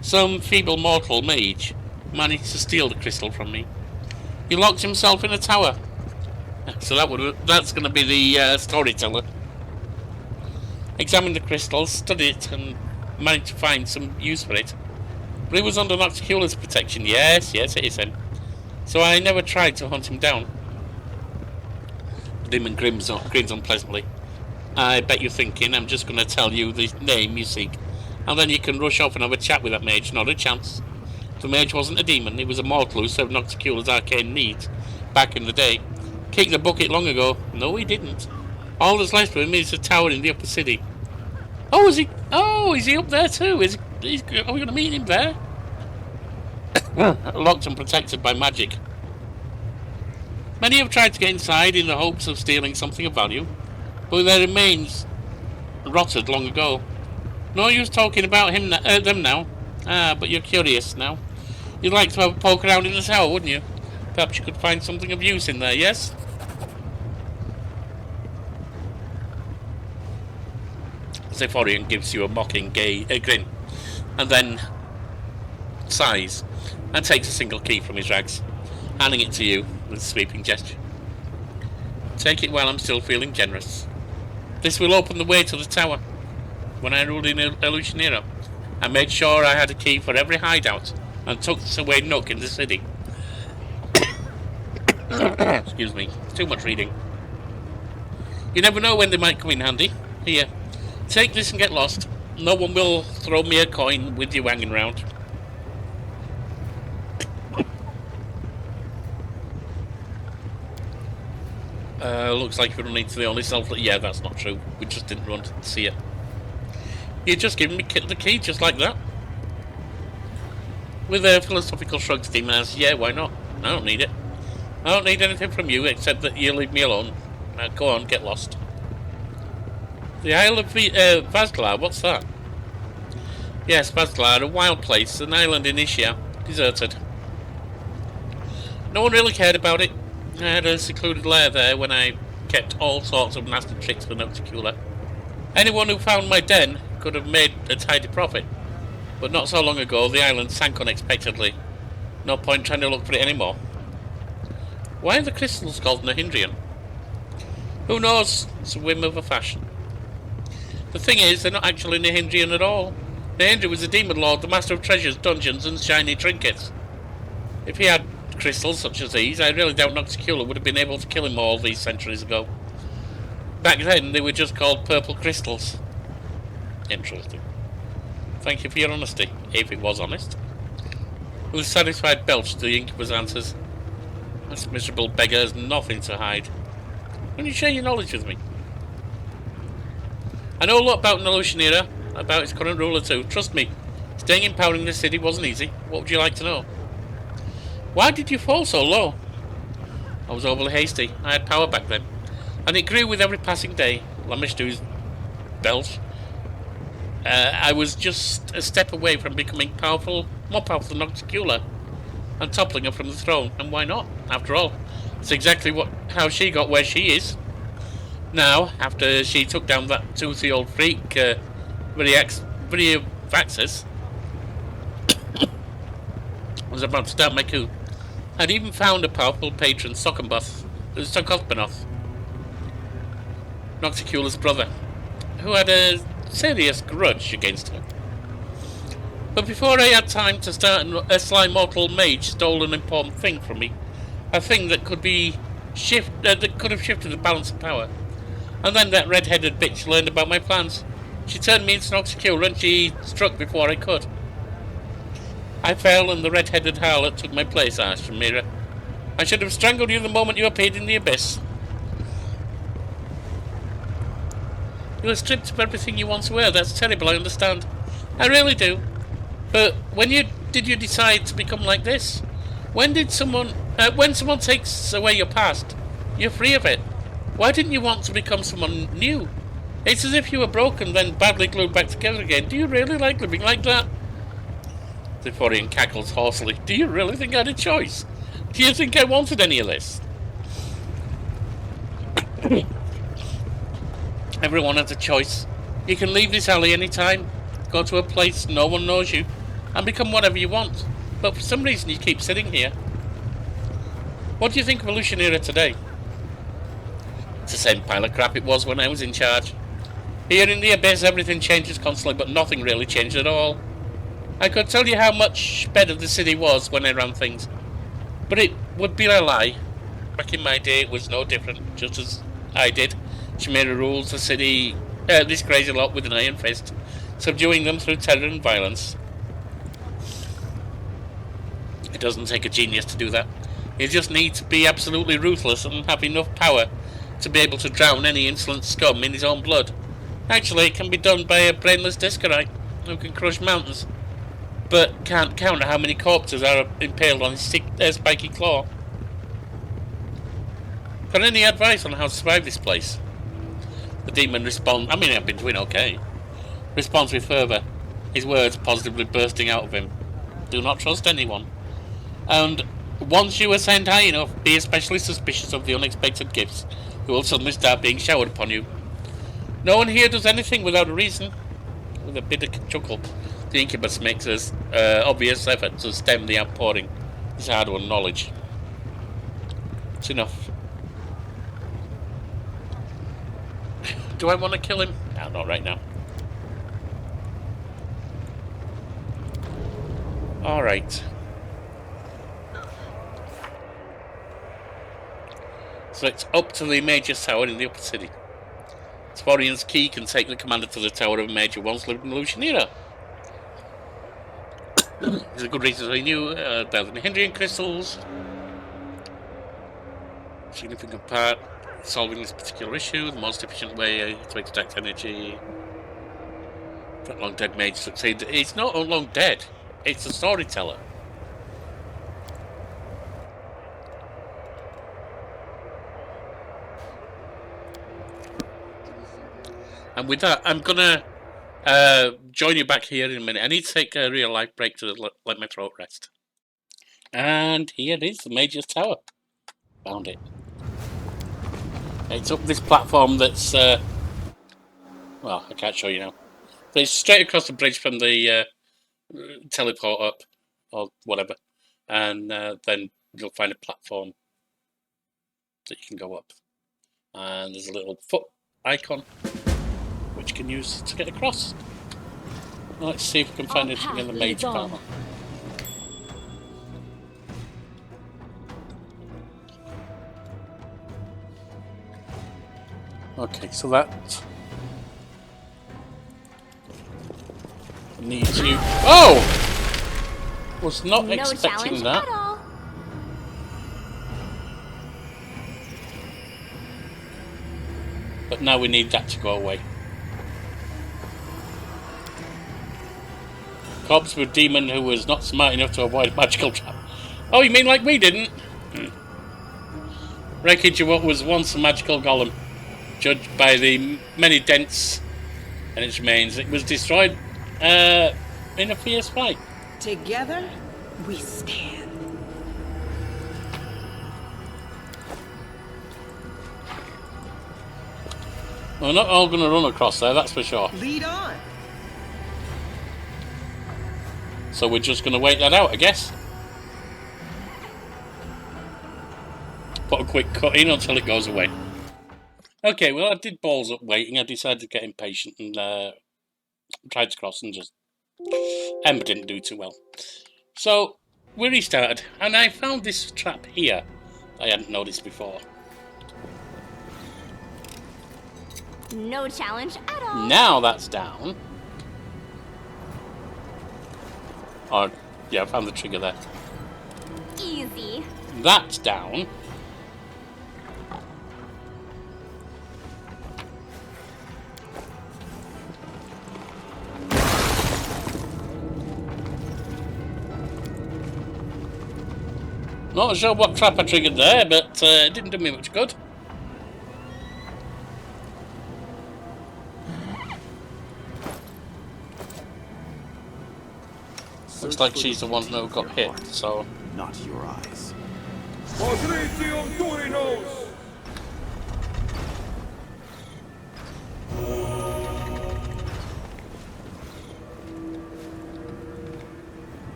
Some feeble mortal mage managed to steal the crystal from me. He locked himself in a tower. So that's going to be the storyteller. Examined the crystal, studied it, and managed to find some use for it. But it was under Nocticula's protection. Yes, it is him. So I never tried to hunt him down. The demon grins unpleasantly. I bet you're thinking I'm just going to tell you the name you seek, and then you can rush off and have a chat with that mage. Not a chance. The mage wasn't a demon, he was a mortal who served Nocticula's arcane needs back in the day. Kicked the bucket long ago. No, he didn't. All that's left of him is a tower in the upper city. Oh, is he? Oh, is he up there too? Are we going to meet him there? Locked and protected by magic. Many have tried to get inside in the hopes of stealing something of value, but their remains rotted long ago. No use talking about them now. But you're curious now. You'd like to have a poke around in the tower, wouldn't you? Perhaps you could find something of use in there, yes? Symphorian gives you a mocking grin, and then sighs, and takes a single key from his rags, handing it to you with a sweeping gesture. Take it while I'm still feeling generous. This will open the way to the tower. When I ruled in Illusionera, I made sure I had a key for every hideout, and tucked away nook in the city. Excuse me, too much reading. You never know when they might come in handy. Here, take this and get lost. No one will throw me a coin with you hanging round. Looks like you're running to the only self. Yeah, that's not true. We just didn't run to see it. You just gave me the key just like that. With a philosophical shrug, Demon asks, yeah, why not? I don't need it. I don't need anything from you except that you leave me alone. Now go on, get lost. The Isle of Vasglar, what's that? Yes, Vasglar, a wild place, an island in Ischia, deserted. No one really cared about it. I had a secluded lair there when I kept all sorts of nasty tricks for Nocticula. Anyone who found my den could have made a tidy profit. But not so long ago, the island sank unexpectedly. No point trying to look for it anymore. Why are the crystals called Nihindrian? Who knows? It's a whim of a fashion. The thing is, they're not actually Nihindrian at all. Nihindra was a demon lord, the master of treasures, dungeons, and shiny trinkets. If he had crystals such as these, I really doubt Nocticula would have been able to kill him all these centuries ago. Back then, they were just called purple crystals. Interesting. Thank you for your honesty, if it was honest. With a satisfied belch, the innkeeper answers, this miserable beggar has nothing to hide. Will you share your knowledge with me? I know a lot about Illusionera, about its current ruler too. Trust me, staying in power in this city wasn't easy. What would you like to know? Why did you fall so low? I was overly hasty. I had power back then, and it grew with every passing day. Lamishtu's belch. I was just a step away from becoming more powerful than Nocticula, and toppling her from the throne. And why not? After all, it's exactly how she got where she is. Now, after she took down that toothy old freak, Vaxis, I was about to start my coup. I'd even found a powerful patron, Sokothbenoth, Nocticula's brother, who had a serious grudge against her. But before I had time to start, a sly mortal mage stole an important thing from me. A thing that could be that could have shifted the balance of power. And then that red-headed bitch learned about my plans. She turned me into an Oxycure and she struck before I could. I fell and the red-headed harlot took my place, Shamira. I should have strangled you the moment you appeared in the abyss. You were stripped of everything you once were. That's terrible, I understand. I really do. But when did you decide to become like this? When someone takes away your past, you're free of it. Why didn't you want to become someone new? It's as if you were broken, then badly glued back together again. Do you really like living like that? Zephyrian cackles hoarsely. Do you really think I had a choice? Do you think I wanted any of this? Everyone has a choice. You can leave this alley anytime, go to a place no one knows you, and become whatever you want. But for some reason you keep sitting here. What do you think of Lucianera today? It's the same pile of crap it was when I was in charge. Here in the Abyss everything changes constantly, but nothing really changed at all. I could tell you how much better the city was when I ran things, but it would be a lie. Back in my day it was no different, just as I did. Shamira rules the city, this crazy lot with an iron fist, subduing them through terror and violence. It doesn't take a genius to do that. You just need to be absolutely ruthless and have enough power to be able to drown any insolent scum in his own blood. Actually, it can be done by a brainless discarite who can crush mountains, but can't count how many corpses are impaled on his spiky claw. Got any advice on how to survive this place? The demon responds. I mean, I've been doing okay. Responds with fervour, his words positively bursting out of him. Do not trust anyone. And once you ascend high enough, be especially suspicious of the unexpected gifts who will suddenly start being showered upon you. No one here does anything without a reason. With a bitter chuckle, the incubus makes an obvious effort to stem the outpouring. His hard-won knowledge. It's enough. Do I want to kill him? No, not right now. Alright. So it's up to the Major's Tower in the upper city. Sphorian's key can take the commander to the tower of a major once lived in Lucianera. There's a good reason I knew about the Hindrian crystals. Significant part solving this particular issue, the most efficient way to extract energy. That long dead mage succeed. It's not long dead, it's a storyteller. And with that, I'm gonna join you back here in a minute. I need to take a real life break to let my throat rest. And here it is, the Major's Tower. Found it. It's up this platform that's, well, I can't show you now. But it's straight across the bridge from the teleport up, or whatever. And then you'll find a platform that you can go up. And there's a little foot icon, which you can use to get across. Let's see if we can find anything in the mage panel. Okay, so that needs you. Oh! Was not expecting that. But now we need that to go away. Cops with a demon who was not smart enough to avoid a magical trap. Oh, you mean like we didn't? Wreckage of what was once a magical golem. Judged by the many dents and its remains, it was destroyed in a fierce fight. Together, we stand. We're not all going to run across there, that's for sure. Lead on. So we're just going to wait that out, I guess. Put a quick cut in until it goes away. Okay, well I did balls up waiting. I decided to get impatient and tried to cross and just... Ember didn't do too well. So, we restarted, and I found this trap here I hadn't noticed before. No challenge at all. Now that's down. Oh, yeah, I found the trigger there. Easy. That's down. Not sure what trap I triggered there, but it didn't do me much good. Looks like she's the one who got hit, so... Not your eyes.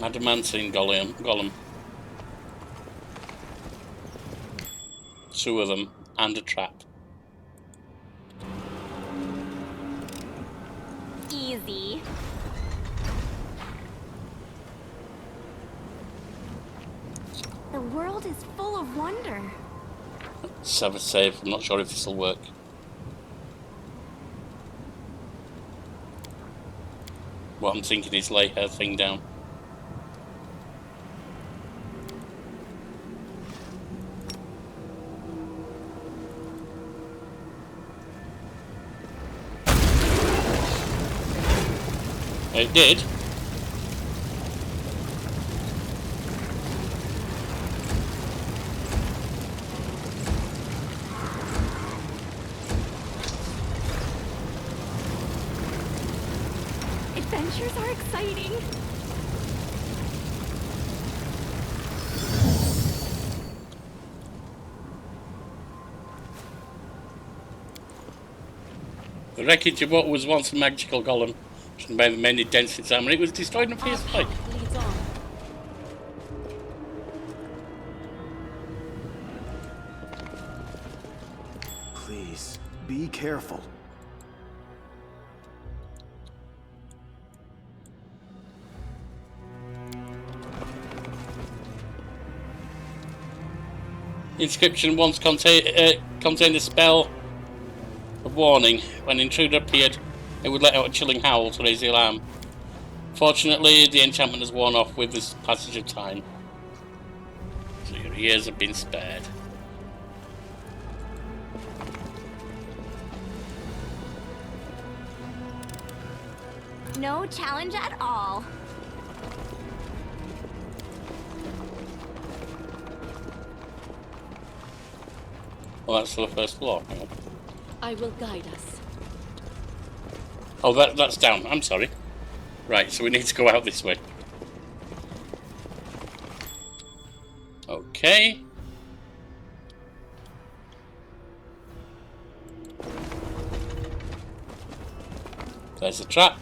Adamantine golem. Two of them, and a trap. Easy. The world is full of wonder. Let's have a save. I'm not sure if this will work. What I'm thinking is lay her thing down. It did. Adventures are exciting. The wreckage of what was once a magical golem made many dents in time, and it was destroyed in a fierce fight. Leads on. Please, be careful. Inscription once contained a spell of warning. When an intruder appeared, it would let out a chilling howl to raise the alarm. Fortunately, the enchantment has worn off with this passage of time, so your ears have been spared. No challenge at all. Well, that's the first floor. Hang on. I will guide us. Oh, that's down. I'm sorry. Right, so we need to go out this way. Okay. There's the trap.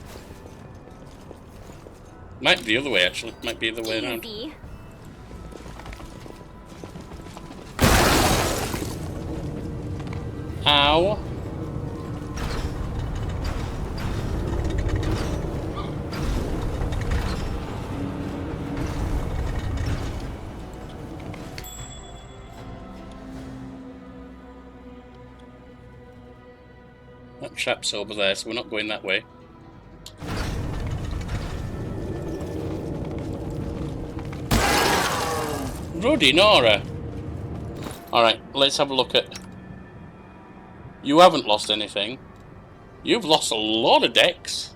Might be the other way, actually. Might be the other way around. Easy. Ow. That trap's over there, so we're not going that way. Ruddy Nora. Alright, let's have a look at... You haven't lost anything. You've lost a lot of decks.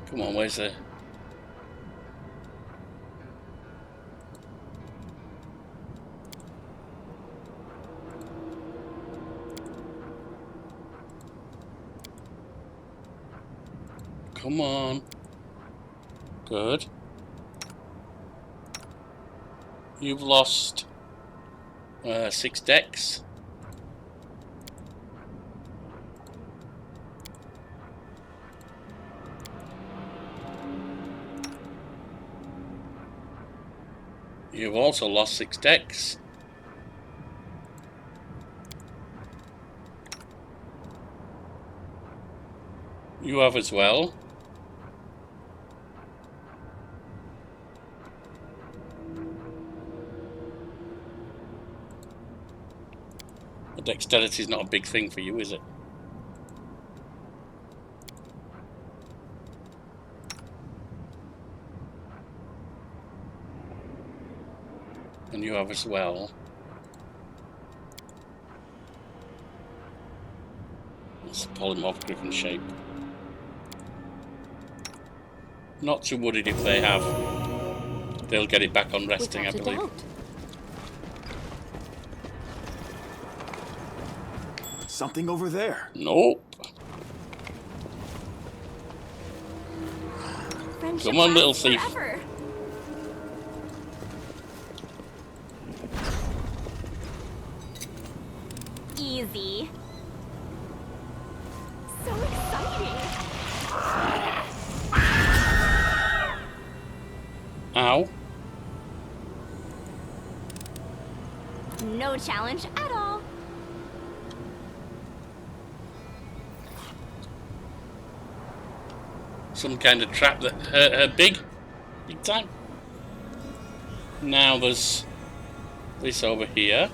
Come on, where's the... Come on. Good. You've lost 6 decks. You've also lost 6 decks. You have as well. Dexterity's not a big thing for you, is it? And you have as well. It's a polymorph griffin shape. Not too worried if they have. They'll get it back on resting, I believe. Something over there. Nope. Friendship Come on, little lasts thief. forever. Easy. So exciting. Ow. No challenge at all. Some kind of trap that hurt her big time. Now there's this over here.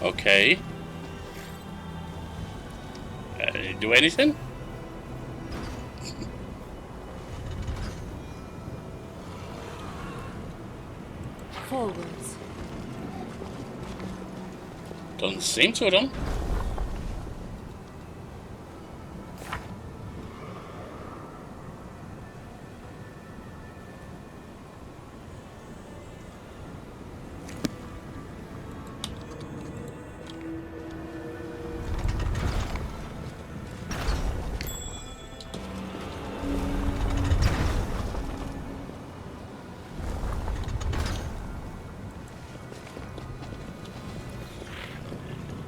Okay. Do anything? Forwards. Doesn't seem to have done.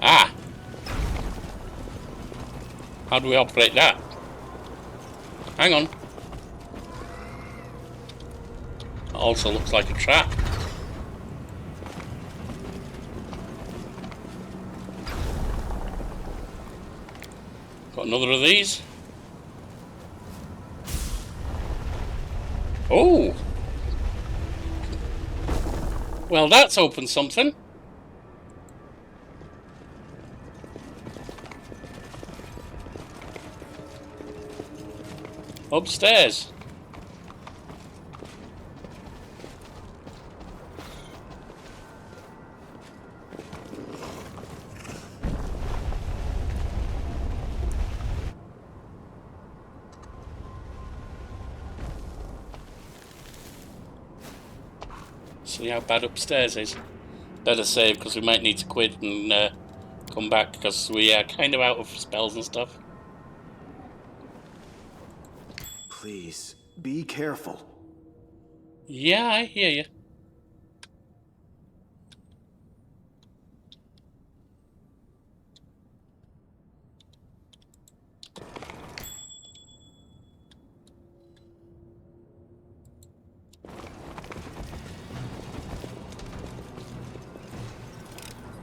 Ah! How do we operate that? Hang on. Also looks like a trap. Got another of these. Oh! Well, that's opened something. Upstairs. See how bad upstairs is. Better save because we might need to quit and come back because we are kind of out of spells and stuff. Please, be careful. Yeah, I hear you.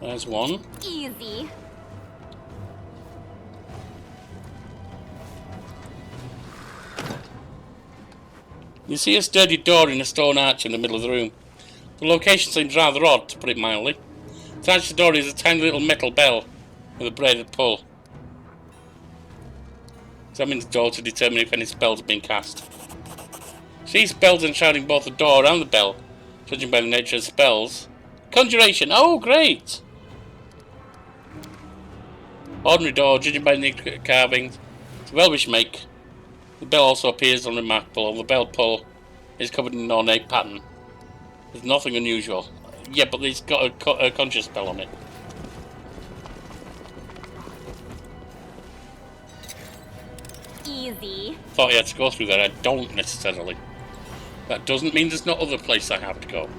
There's one. Easy. You see a sturdy door in a stone arch in the middle of the room. The location seems rather odd, to put it mildly. Attached to the door is a tiny little metal bell with a braided pull. Examine the door to determine if any spells have been cast. See spells enshrouding both the door and the bell, judging by the nature of spells. Conjuration! Oh, great! Ordinary door, judging by the carvings. It's a Welsh make. The bell also appears unremarkable, although the bell pull is covered in an ornate pattern. There's nothing unusual. Yeah, but it's got a conscious spell on it. Easy. Thought I had to go through there. I don't necessarily. That doesn't mean there's no other place I have to go.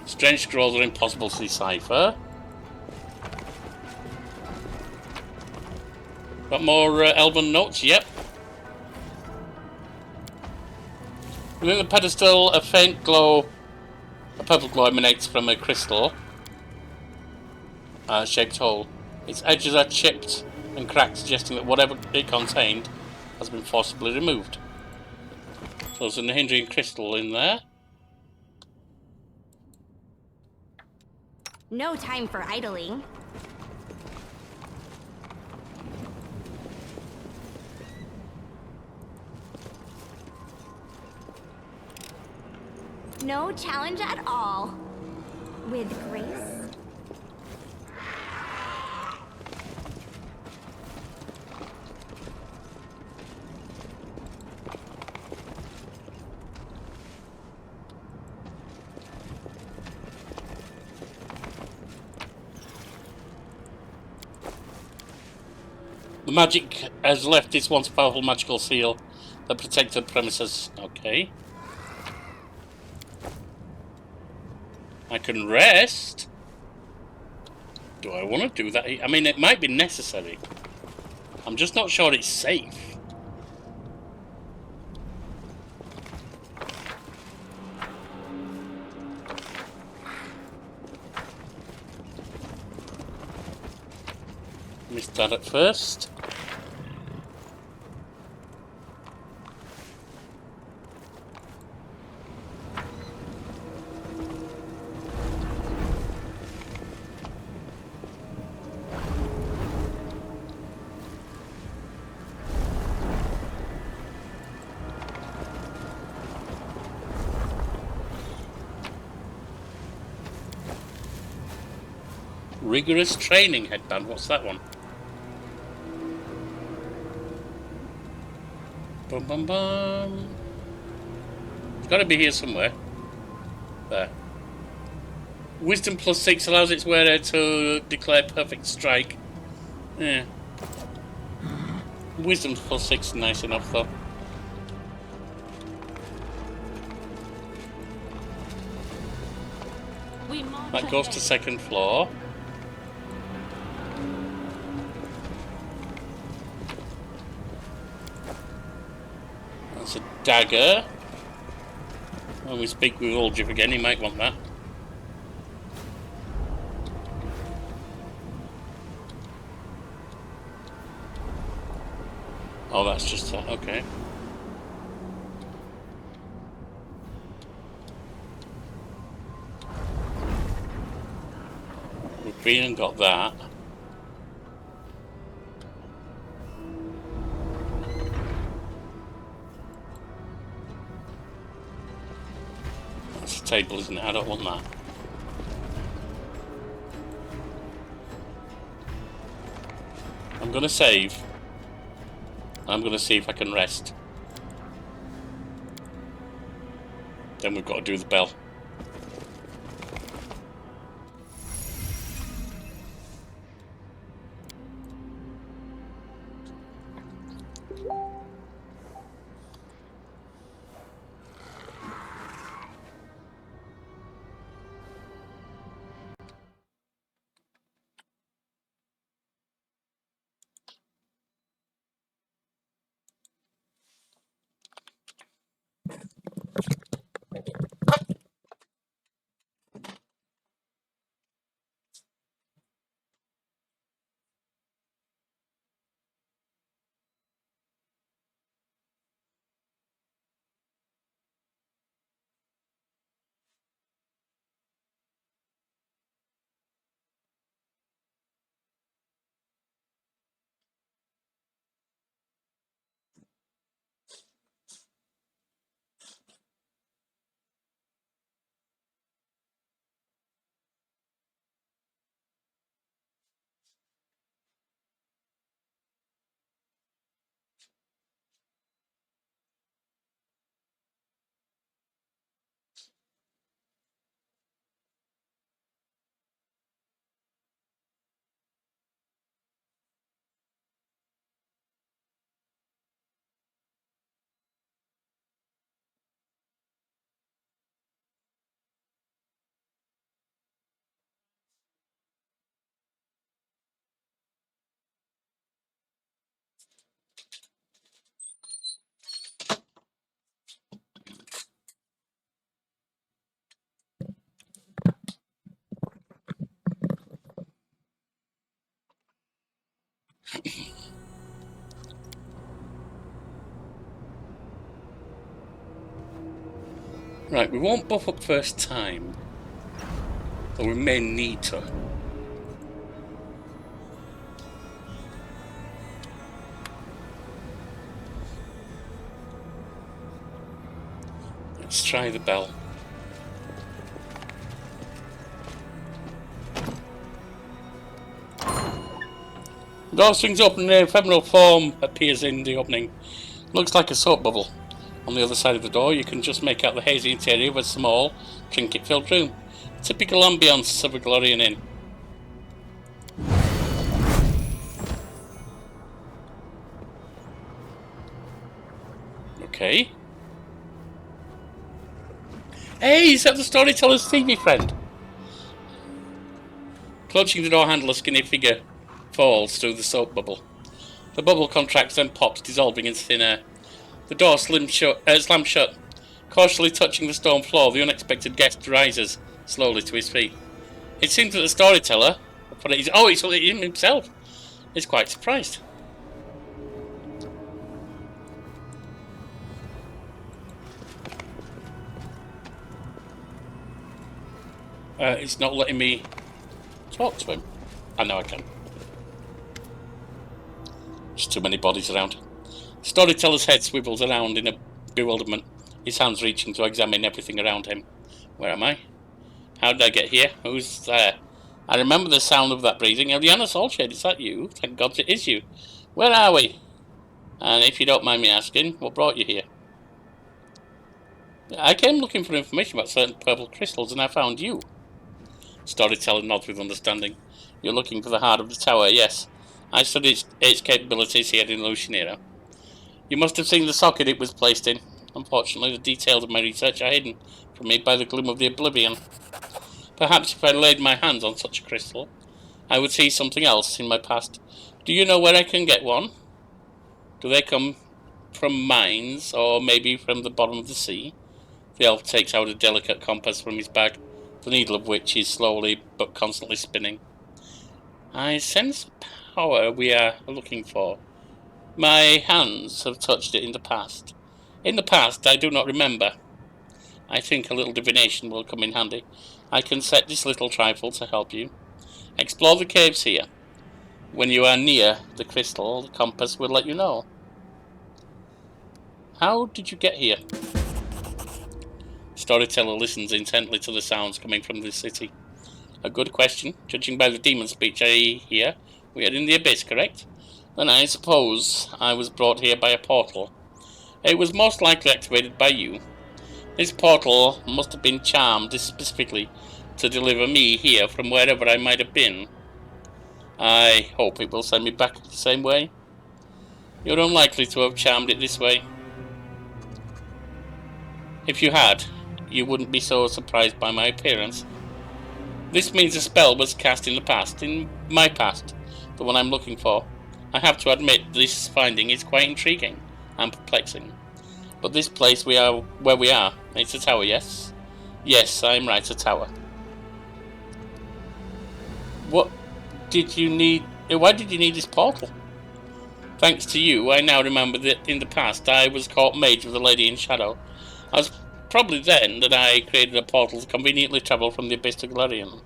Strange scrolls are impossible to decipher. Got more elven notes? Yep. Within the pedestal, a faint glow A purple glow emanates from a crystal shaped hole. Its edges are chipped and cracked, suggesting that whatever it contained has been forcibly removed. So there's an hindering crystal in there. No time for idling. No challenge at all. With grace. The magic has left its once powerful magical seal that protected premises. Okay. I can rest. Do I want to do that? I mean, it might be necessary. I'm just not sure it's safe. Missed that at first. Rigorous training headband. What's that one? Bum bum bum. It's got to be here somewhere. There. Wisdom +6 allows its wearer to declare perfect strike. Yeah. Wisdom +6 is nice enough though. That goes to second floor. That's a dagger. When we speak with Aldrich again, he might want that. Oh, that's just that. Okay. We've been and got that. That's a table, isn't it? I don't want that. I'm gonna save. I'm gonna see if I can rest. Then we've got to do the bell. Right, we won't buff up first time. But we may need to. Let's try the bell. The door swings open and an ephemeral form appears in the opening. Looks like a soap bubble. On the other side of the door, you can just make out the hazy interior of a small, trinket-filled room. Typical ambience of a Glorian inn. Okay. Hey, is that the storyteller's TV friend? Clutching the door handle, a skinny figure falls through the soap bubble. The bubble contracts and pops, dissolving in thin air. The door slams shut. Cautiously touching the stone floor, the unexpected guest rises slowly to his feet. It seems that the storyteller, it's him himself, is quite surprised. It's not letting me talk to him. I know I can. There's too many bodies around. The storyteller's head swivels around in a bewilderment, his hands reaching to examine everything around him. Where am I? How did I get here? Who's there? I remember the sound of that breathing. Eliana Solshade, is that you? Thank God it is you. Where are we? And if you don't mind me asking, what brought you here? I came looking for information about certain purple crystals and I found you. Storyteller nods with understanding. You're looking for the heart of the tower, yes. I studied its capabilities here in Shamira. You must have seen the socket it was placed in. Unfortunately, the details of my research are hidden from me by the gloom of the oblivion. Perhaps if I laid my hands on such a crystal, I would see something else in my past. Do you know where I can get one? Do they come from mines, or maybe from the bottom of the sea? The elf takes out a delicate compass from his bag, the needle of which is slowly but constantly spinning. I sense power we are looking for. My hands have touched it in the past. In the past, I do not remember. I think a little divination will come in handy. I can set this little trifle to help you. Explore the caves here. When you are near the crystal, the compass will let you know. How did you get here? Storyteller listens intently to the sounds coming from the city. A good question. Judging by the demon speech I hear, we are in the abyss, correct? Then I suppose I was brought here by a portal. It was most likely activated by you. This portal must have been charmed specifically to deliver me here from wherever I might have been. I hope it will send me back the same way. You're unlikely to have charmed it this way. If you had, you wouldn't be so surprised by my appearance. This means a spell was cast in the past, in my past, the one I'm looking for. I have to admit this finding is quite intriguing and perplexing. But this place where we are, it's a tower, yes? Yes, I'm right, a tower. Why did you need this portal? Thanks to you, I now remember that in the past I was caught mage with the Lady in Shadow. I was probably then that I created a portal to conveniently travel from the Abyss to Glorian.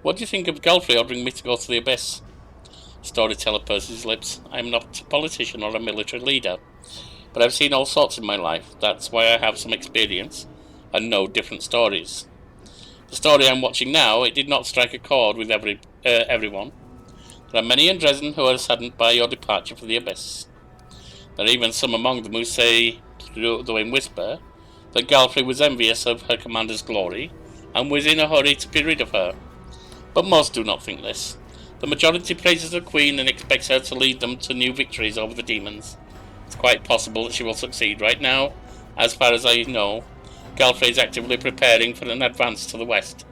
What do you think of Galfrey ordering me to go to the Abyss? Storyteller purses his lips. I am not a politician or a military leader, but I've seen all sorts in my life. That's why I have some experience and know different stories. The story I'm watching now, it did not strike a chord with everyone. There are many in Dresden who are saddened by your departure for the Abyss. There are even some among them who say, though in whisper, that Galfrey was envious of her commander's glory and was in a hurry to be rid of her. But most do not think this. The majority praises the Queen and expects her to lead them to new victories over the demons. It's quite possible that she will succeed. Right now, as far as I know, Galfrey is actively preparing for an advance to the west,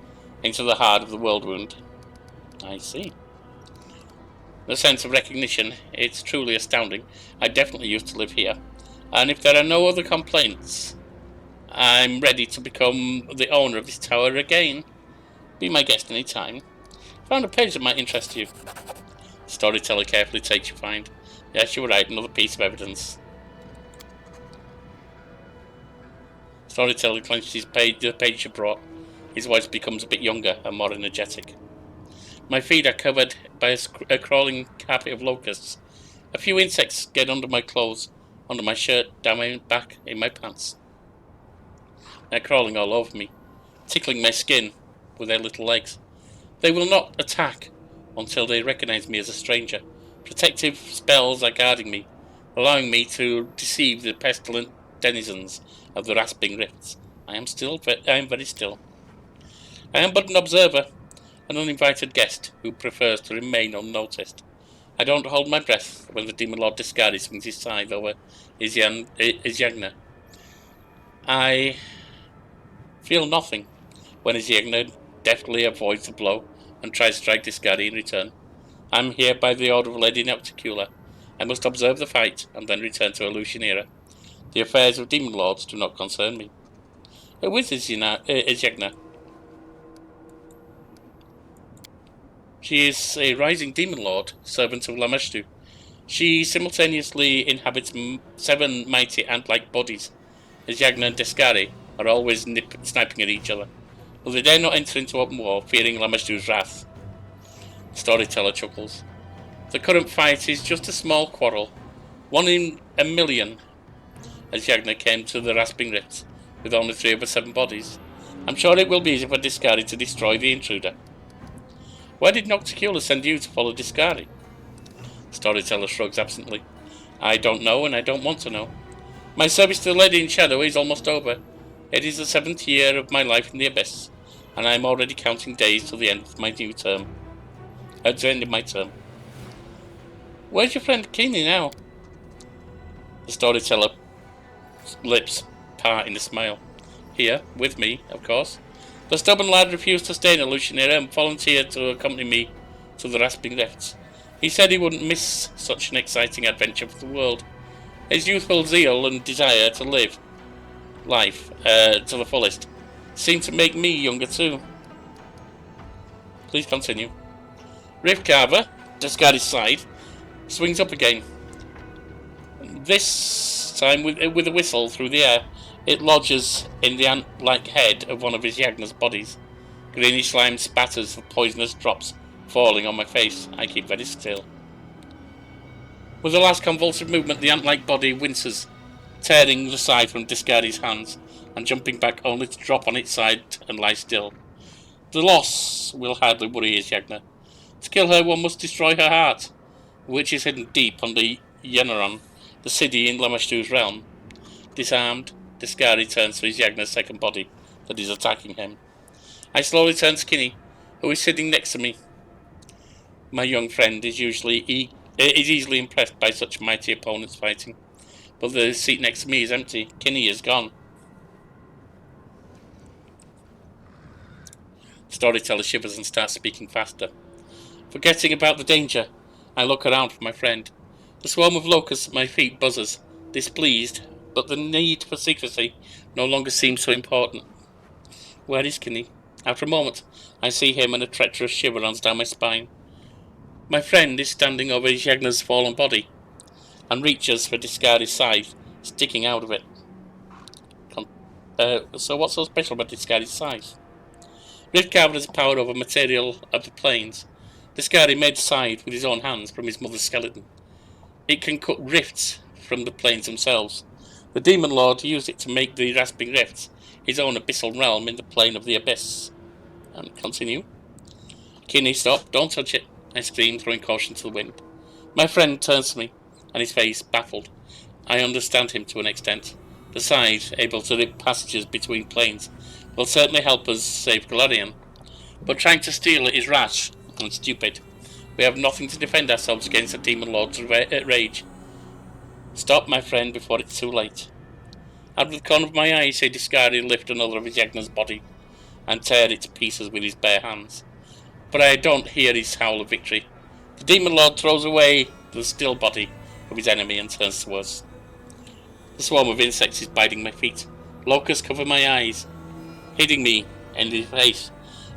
into the heart of the world wound. I see. The sense of recognition, it's truly astounding. I definitely used to live here. And if there are no other complaints, I'm ready to become the owner of this tower again. Be my guest any time. Found a page that might interest you. Storyteller carefully takes your find. Yes, you were right, another piece of evidence. Storyteller clenches the page she brought. His voice becomes a bit younger and more energetic. My feet are covered by a crawling carpet of locusts. A few insects get under my clothes, under my shirt, down my back, in my pants. They're crawling all over me, tickling my skin with their little legs. They will not attack until they recognize me as a stranger. Protective spells are guarding me, allowing me to deceive the pestilent denizens of the rasping rifts. I am very still. I am but an observer, an uninvited guest who prefers to remain unnoticed. I don't hold my breath when the Demon Lord Discarded swings his scythe over Izyagna. I feel nothing when Izyagna deftly avoids the blow and tries to strike Discarded in return. I am here by the order of Lady Nocticula. I must observe the fight and then return to Alushinira. The affairs of Demon Lords do not concern me. Who is Izyagna? She is a rising Demon Lord, servant of Lamashtu. She simultaneously inhabits 7 mighty ant-like bodies. Izyagna and Discari are always sniping at each other, but they dare not enter into open war, fearing Lamashtu's wrath. The storyteller chuckles. The current fight is just a small quarrel, 1 in a million. Izyagna came to the Rasping Rifts with only 3 of her 7 bodies. I'm sure it will be easy for Discari to destroy the intruder. Why did Nocticula send you to follow Discari? Storyteller shrugs absently. I don't know, and I don't want to know. My service to the Lady in Shadow is almost over. It is the 7th year of my life in the Abyss, and I am already counting days to the end of my term. Where's your friend Keeney now? The storyteller's lips part in a smile. Here, with me, of course. The stubborn lad refused to stay in Alushinira and volunteered to accompany me to the Rasping Rifts. He said he wouldn't miss such an exciting adventure for the world. His youthful zeal and desire to live life to the fullest seemed to make me younger too. Please continue. Rift Carver, Discarded side, swings up again. This time with a whistle through the air. It lodges in the ant-like head of one of Izyagna's bodies. Greenish slime spatters of poisonous drops falling on my face. I keep very still. With the last convulsive movement, the ant-like body winces, tearing the scythe from Discarded's hands and jumping back only to drop on its side and lie still. The loss will hardly worry Izyagna. To kill her, one must destroy her heart, which is hidden deep under Yeneron, the city in Lamashtu's realm. Disarmed, Discarded turns to Izyagna's second body that is attacking him. I slowly turn to Kinney, who is sitting next to me. My young friend is easily impressed by such mighty opponents fighting, but the seat next to me is empty. Kinney is gone. Storyteller shivers and starts speaking faster. Forgetting about the danger, I look around for my friend. The swarm of locusts at my feet buzzes, displeased, but the need for secrecy no longer seems so important. Where is Kinney? After a moment, I see him and a treacherous shiver runs down my spine. My friend is standing over Izyagna's fallen body and reaches for Discarded scythe, sticking out of it. So what's so special about Discarded scythe? Rift Carver has power over material of the plains. Discarded made the scythe with his own hands from his mother's skeleton. It can cut rifts from the plains themselves. The Demon Lord used it to make the Rasping Rifts, his own abyssal realm in the plane of the Abyss. And continue. Kinney, stop, don't touch it, I scream, throwing caution to the wind. My friend turns to me, and his face baffled. I understand him to an extent. The scythe, able to rip passages between planes, will certainly help us save Galarian. But trying to steal it is rash and stupid. We have nothing to defend ourselves against the Demon Lord's rage. Stop, my friend, before it's too late. Out of the corner of my eye, I see Discarded lift another of Izyagna's body and tear it to pieces with his bare hands. But I don't hear his howl of victory. The Demon Lord throws away the still body of his enemy and turns to us. The swarm of insects is biting my feet. Locusts cover my eyes, hitting me in the face,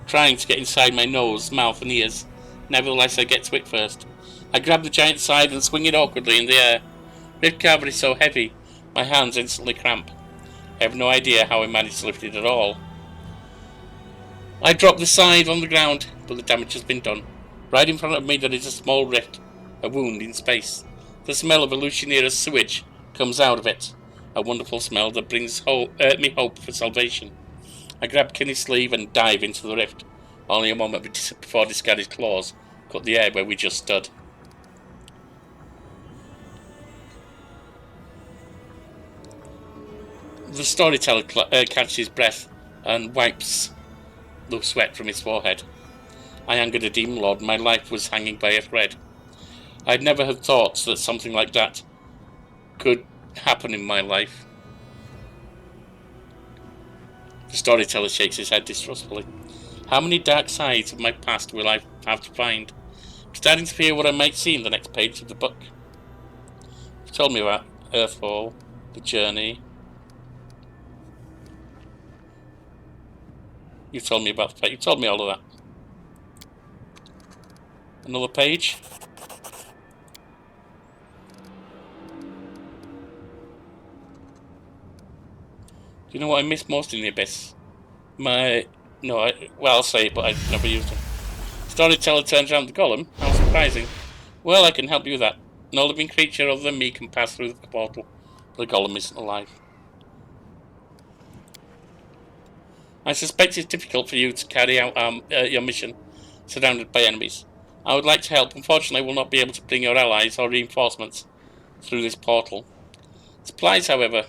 trying to get inside my nose, mouth and ears. Nevertheless, I get to it first. I grab the giant scythe and swing it awkwardly in the air. Rift Carver is so heavy, my hands instantly cramp. I have no idea how I managed to lift it at all. I dropped the scythe on the ground, but the damage has been done. Right in front of me there is a small rift, a wound in space. The smell of Lucianira's sewage comes out of it, a wonderful smell that brings me hope for salvation. I grab Kinney's sleeve and dive into the rift, only a moment before Discard's claws cut the air where we just stood. The storyteller catches his breath and wipes the sweat from his forehead. I angered a demon lord. My life was hanging by a thread. I'd never have thought that something like that could happen in my life. The storyteller shakes his head distrustfully. How many dark sides of my past will I have to find? I'm starting to fear what I might see in the next page of the book. You told me about Earthfall, the journey. You told me about the page. You told me all of that. Another page. Do you know what I miss most in the Abyss? I'll say it, but I've never used them. Storyteller turns around the golem. How surprising. Well, I can help you with that. No living creature other than me can pass through the portal. The golem isn't alive. I suspect it's difficult for you to carry out your mission, surrounded by enemies. I would like to help. Unfortunately, I will not be able to bring your allies or reinforcements through this portal. Supplies, however.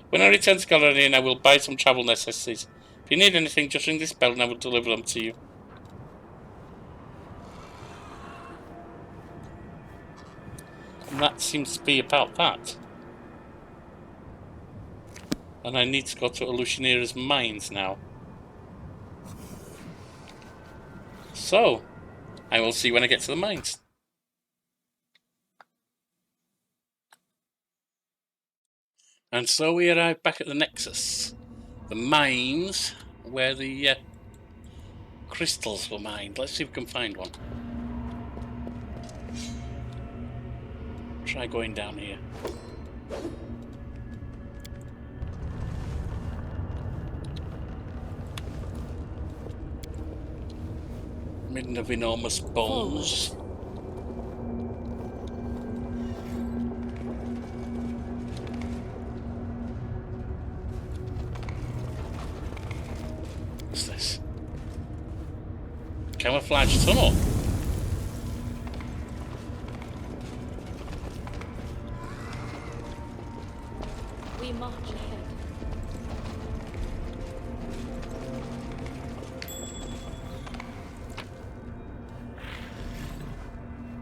When I return to Galarian, I will buy some travel necessities. If you need anything, just ring this bell and I will deliver them to you. And that seems to be about that. And I need to go to Lucianira's mines now. So, I will see when I get to the mines. And so we arrive back at the Nexus. The mines where the crystals were mined. Let's see if we can find one. Try going down here. Midden of enormous bones. What's this? Camouflage tunnel. We march ahead.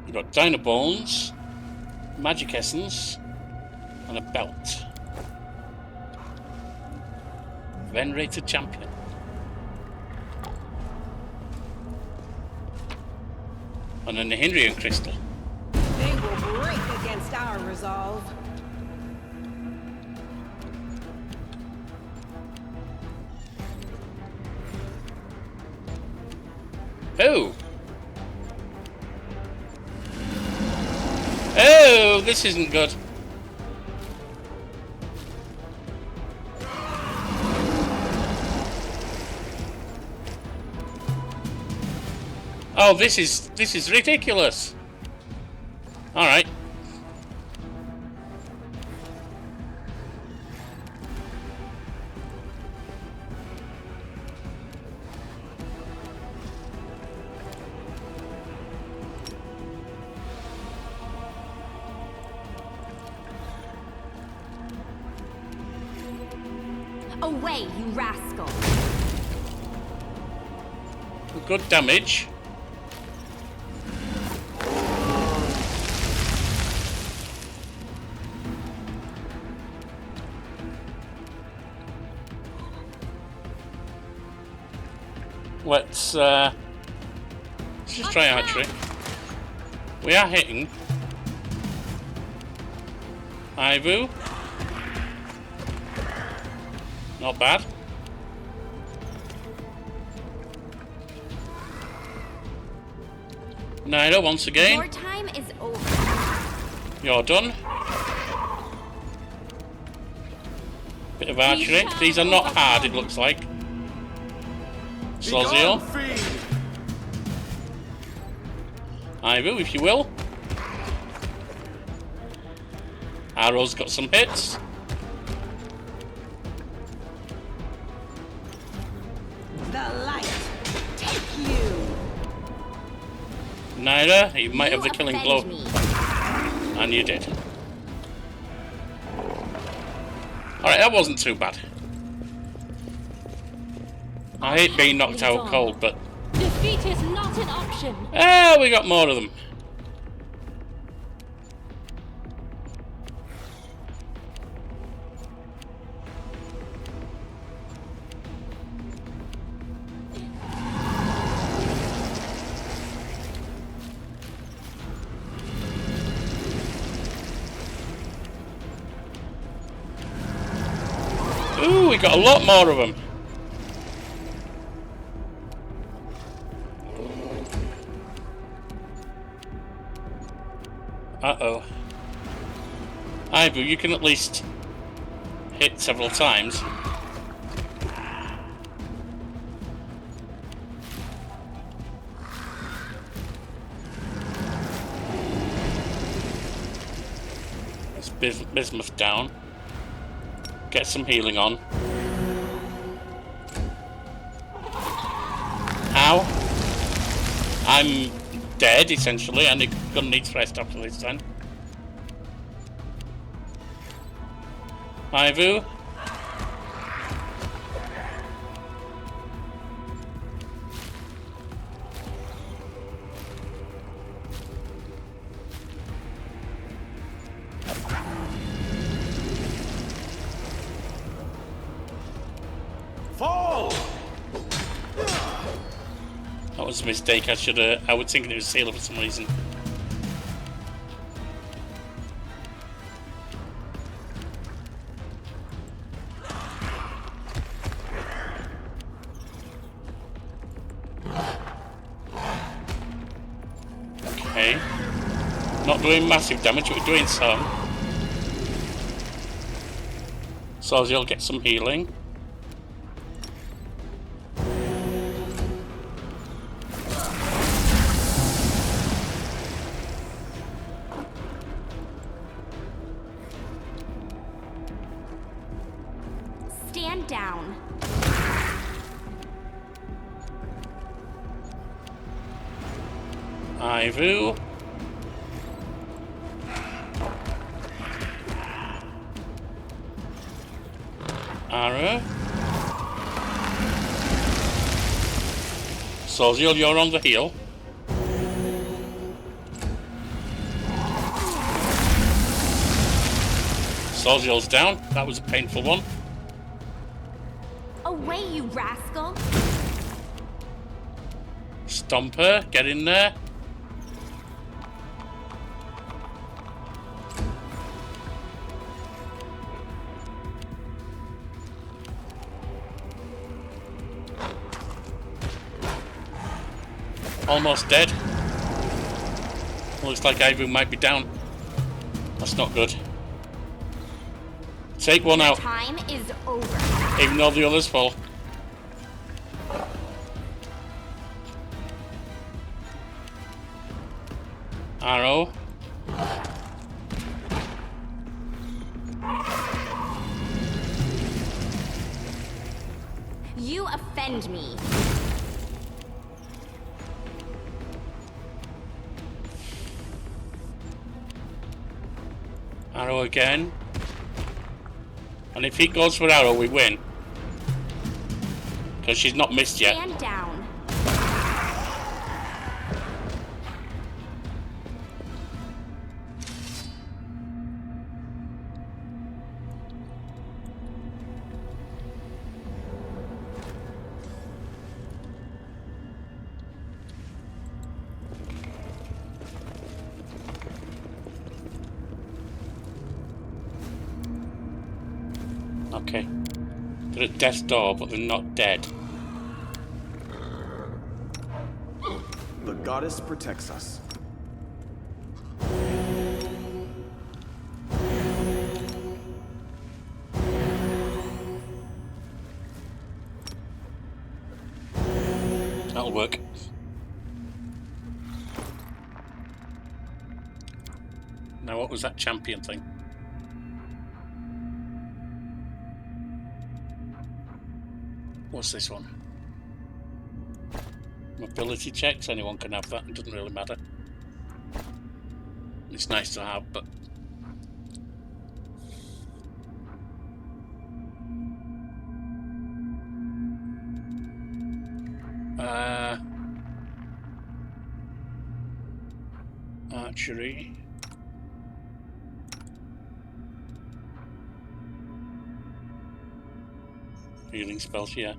You've got Dino Bones, Magic Essence, and a belt. Venerated Champion. And a Nihindrian Crystal. They will break against our resolve. Oh! Oh, this isn't good. Oh, this is ridiculous. All right. Away, you rascal! Good damage. Let's just try archery. We are hitting. Ivu. Not bad. Naira once again. Your time is over. You're done. Bit of archery. These are not hard, it looks like. Sozil. Ivo, if you will. Arrow's got some hits. The light. Take you. Naira, you might have the killing blow. Me. And you did. Alright, that wasn't too bad. I hate being knocked out cold, but... Defeat is not an option. Ah, we got more of them. Ooh, we got a lot more of them. Uh-oh. Ivo, you can at least hit several times. Let's bismuth down. Get some healing on. Ow. I'm dead, essentially, and I'm gonna need to rest after this then. Ivo. Fall! That was a mistake. I was thinking it was Sailor for some reason. Okay. Not doing massive damage, but we're doing some. So you'll get some healing. Stand down. Ivo. Ara. Sozil, you're on the heel. Sozil's down. That was a painful one. Away, you rascal. Stomper, get in there. Almost dead. Looks like Ivo might be down. That's not good. Take one out, Time is over. even though the others fall. Arrow. You offend me. Arrow again. And if he goes for Arrow, we win. Because she's not missed yet. Stand down. Okay. They're at death's door, but they're not dead. The goddess protects us. That'll work. Now, what was that champion thing? What's this one? Mobility checks. Anyone can have that. It doesn't really matter. It's nice to have, but archery. Healing spells, yeah.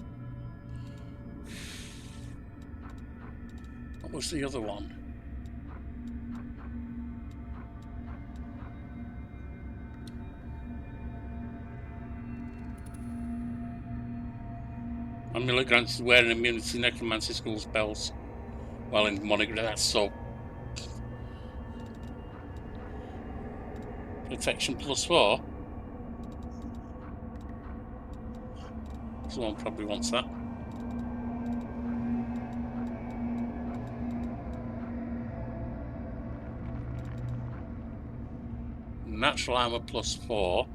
What was the other one? Amulet grants wearing immunity to necromancy school spells while in monograph. That's so. Protection +4. Someone probably wants that. Natural armor +4.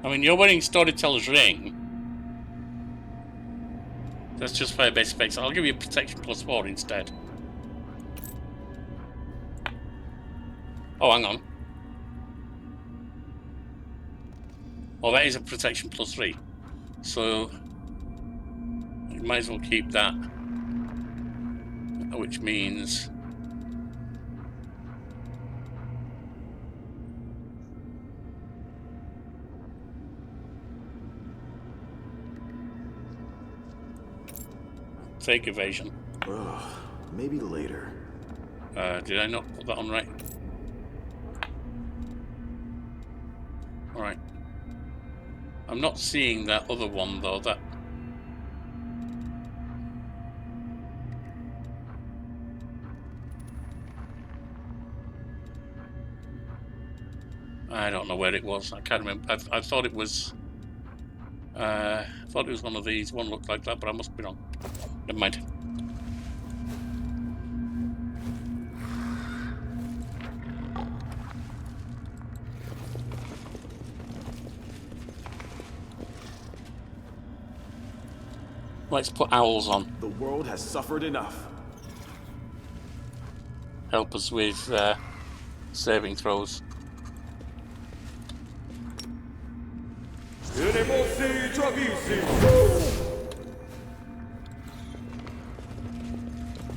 I mean, you're wearing Storyteller's Ring. That's just for base specs. I'll give you protection +4 instead. Oh, hang on. Well, that is a protection +3. So, you might as well keep that. Which means... Take evasion. Ugh, maybe later. Did I not put that on right? Alright. I'm not seeing that other one though, that... I don't know where it was. I can't remember. I thought it was... I thought it was one of these. One looked like that, but I must be wrong. Never mind. Let's put owls on. The world has suffered enough. Help us with saving throws.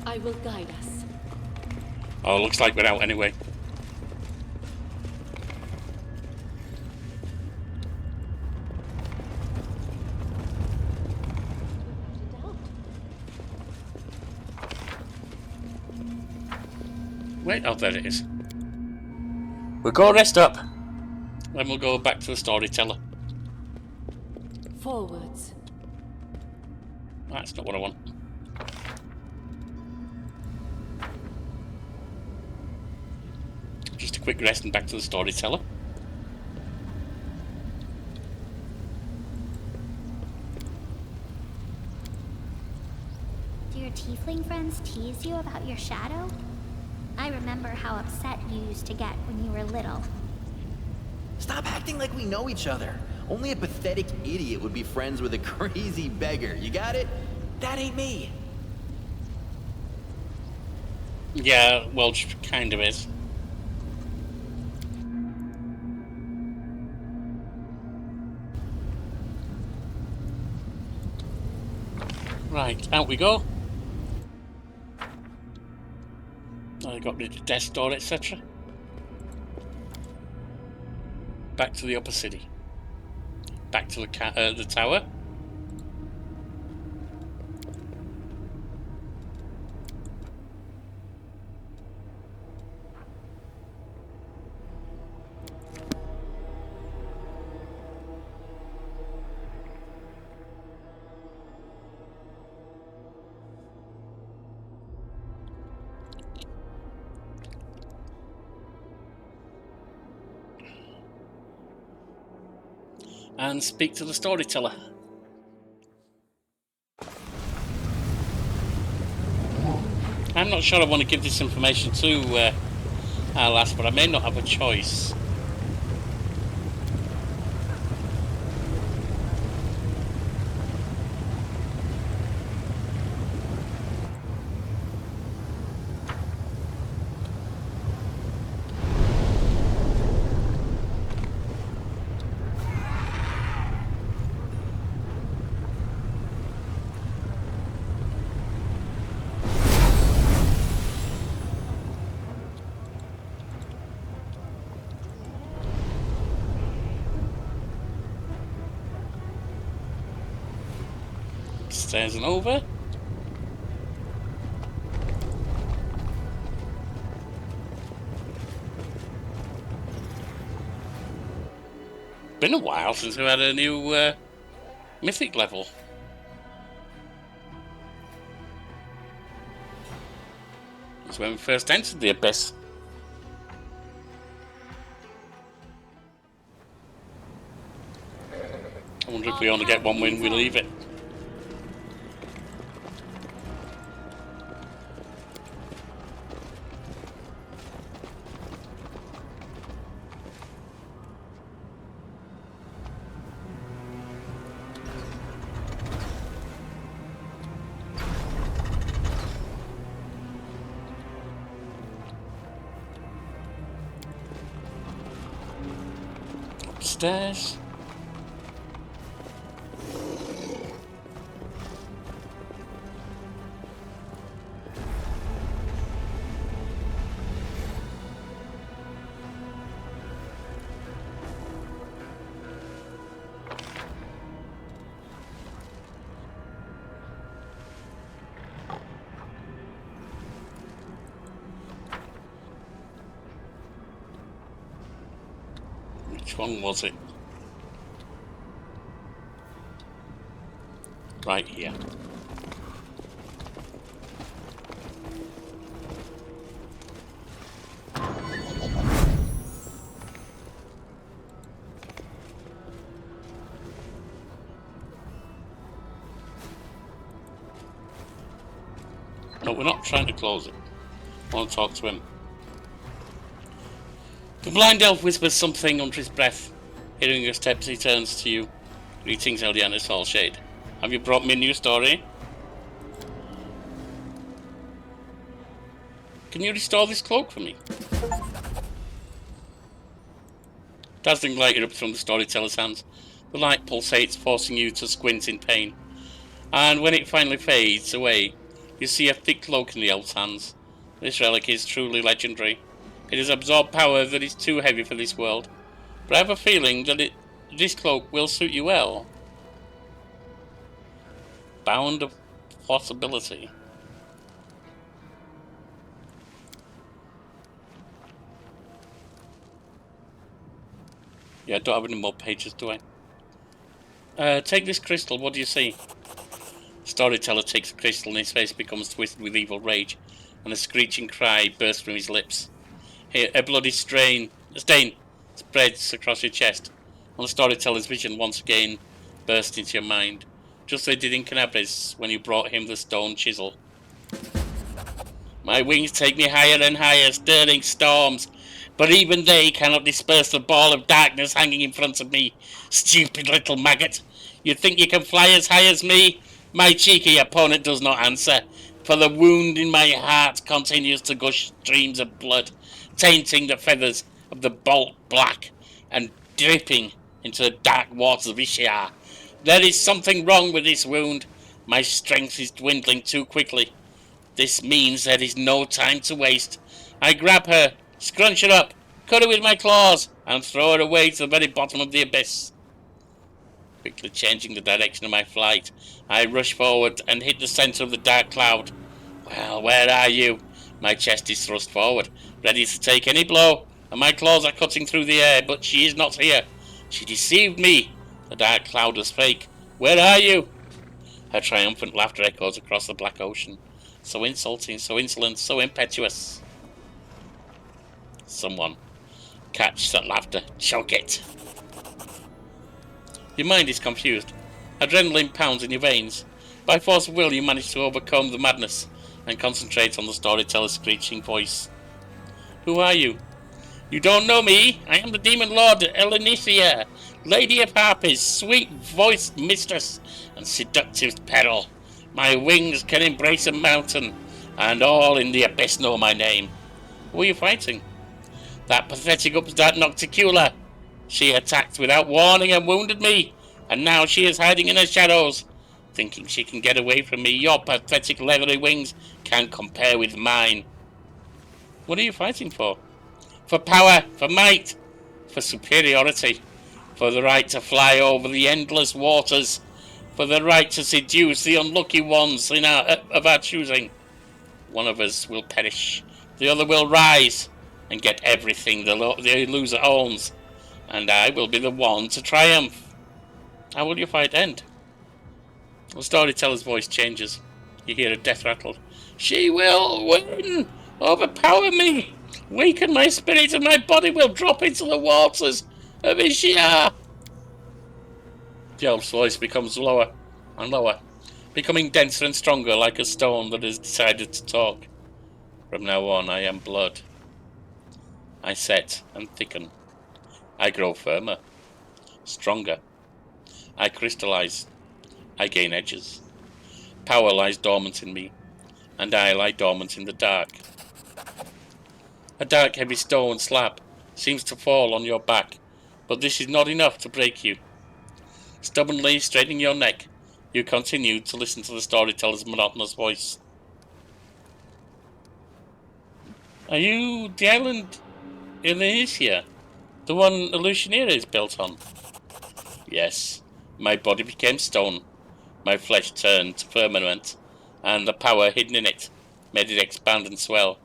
I will guide us. Oh, looks like we're out anyway. Wait, oh, there it is. We'll go rest up. Then we'll go back to the storyteller. Forwards. That's not what I want. Just a quick rest and back to the storyteller. Do your tiefling friends tease you about your shadow? I remember how upset you used to get when you were little. Stop acting like we know each other. Only a pathetic idiot would be friends with a crazy beggar. You got it? That ain't me. Yeah, well, she kind of is. Right, out we go. I got rid of death door, etc. Back to the upper city. Back to the tower. and speak to the storyteller. I'm not sure I want to give this information to our lass, but I may not have a choice. Stairs and over. Been a while since we had a new mythic level. It's when we first entered the Abyss. I wonder if we only get one when we leave it. Upstairs. Which one was it? Right here. No, we're not trying to close it. I want to talk to him. The blind elf whispers something under his breath. Hearing your steps, he turns to you. Greetings, Eldiana Soulshade. Have you brought me a new story? Can you restore this cloak for me? Dazzling light erupts from the storyteller's hands. The light pulsates, forcing you to squint in pain. And when it finally fades away, you see a thick cloak in the elf's hands. This relic is truly legendary. It has absorbed power that is too heavy for this world. But I have a feeling that this cloak will suit you well. Bound of possibility. Yeah, I don't have any more pages, do I? Take this crystal, what do you see? Storyteller takes the crystal and his face becomes twisted with evil rage, and a screeching cry bursts from his lips. Here, a bloody stain spreads across your chest, and the storyteller's vision once again burst into your mind, just as they did in Canabres when you brought him the stone chisel. My wings take me higher and higher, stirring storms, but even they cannot disperse the ball of darkness hanging in front of me. Stupid little maggot! You think you can fly as high as me? My cheeky opponent does not answer, for the wound in my heart continues to gush streams of blood, tainting the feathers of the bolt black and dripping into the dark waters of Ishia. There is something wrong with this wound. My strength is dwindling too quickly. This means there is no time to waste. I grab her, scrunch her up, cut her with my claws, and throw her away to the very bottom of the abyss. Quickly changing the direction of my flight, I rush forward and hit the center of the dark cloud. Well, where are you? My chest is thrust forward, ready to take any blow, and my claws are cutting through the air, but she is not here. She deceived me. The dark cloud was fake. Where are you? Her triumphant laughter echoes across the black ocean. So insulting, so insolent, so impetuous. Someone catch that laughter, choke it. Your mind is confused. Adrenaline pounds in your veins. By force of will, you manage to overcome the madness and concentrate on the storyteller's screeching voice. Who are you? You don't know me. I am the Demon Lord Elenicia, Lady of Harpies, sweet-voiced mistress and seductive peril. My wings can embrace a mountain, and all in the abyss know my name. Who are you fighting? That pathetic upstart Nocticula. She attacked without warning and wounded me, and now she is hiding in the shadows, thinking she can get away from me. Your pathetic leathery wings can't compare with mine. What are you fighting for? For power, for might, for superiority, for the right to fly over the endless waters, for the right to seduce the unlucky ones of our choosing. One of us will perish, the other will rise and get everything the loser owns, and I will be the one to triumph. How will your fight end? The storyteller's voice changes. You hear a death rattle. She will win! Overpower me! Weaken my spirit, and my body will drop into the waters of Ishia! The elf's voice becomes lower and lower, becoming denser and stronger like a stone that has decided to talk. From now on, I am blood. I set and thicken. I grow firmer, stronger. I crystallize. I gain edges. Power lies dormant in me, and I lie dormant in the dark. A dark, heavy stone slab seems to fall on your back, but this is not enough to break you. Stubbornly straightening your neck, you continue to listen to the storyteller's monotonous voice. Are you the island Elysia, the one Illusionera is built on? Yes, my body became stone, my flesh turned to firmament, and the power hidden in it made it expand and swell.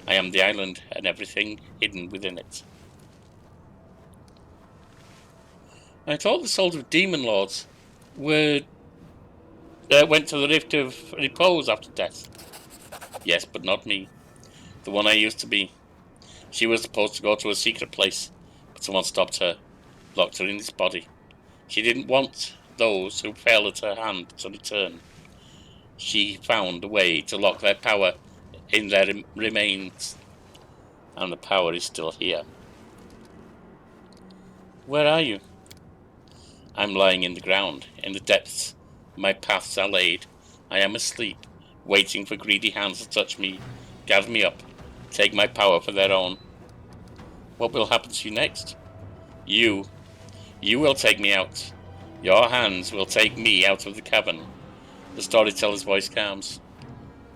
I am the island and everything hidden within it. I thought the souls of demon lords went to the Rift of Repose after death. Yes, but not me. The one I used to be. She was supposed to go to a secret place, but someone stopped her, locked her in this body. She didn't want those who fell at her hand to return. She found a way to lock their power in their remains, and the power is still here. Where are you? I'm lying in the ground, in the depths. My paths are laid. I am asleep, waiting for greedy hands to touch me, gather me up, take my power for their own. What will happen to you next? You will take me out. Your hands will take me out of the cavern. The storyteller's voice calms.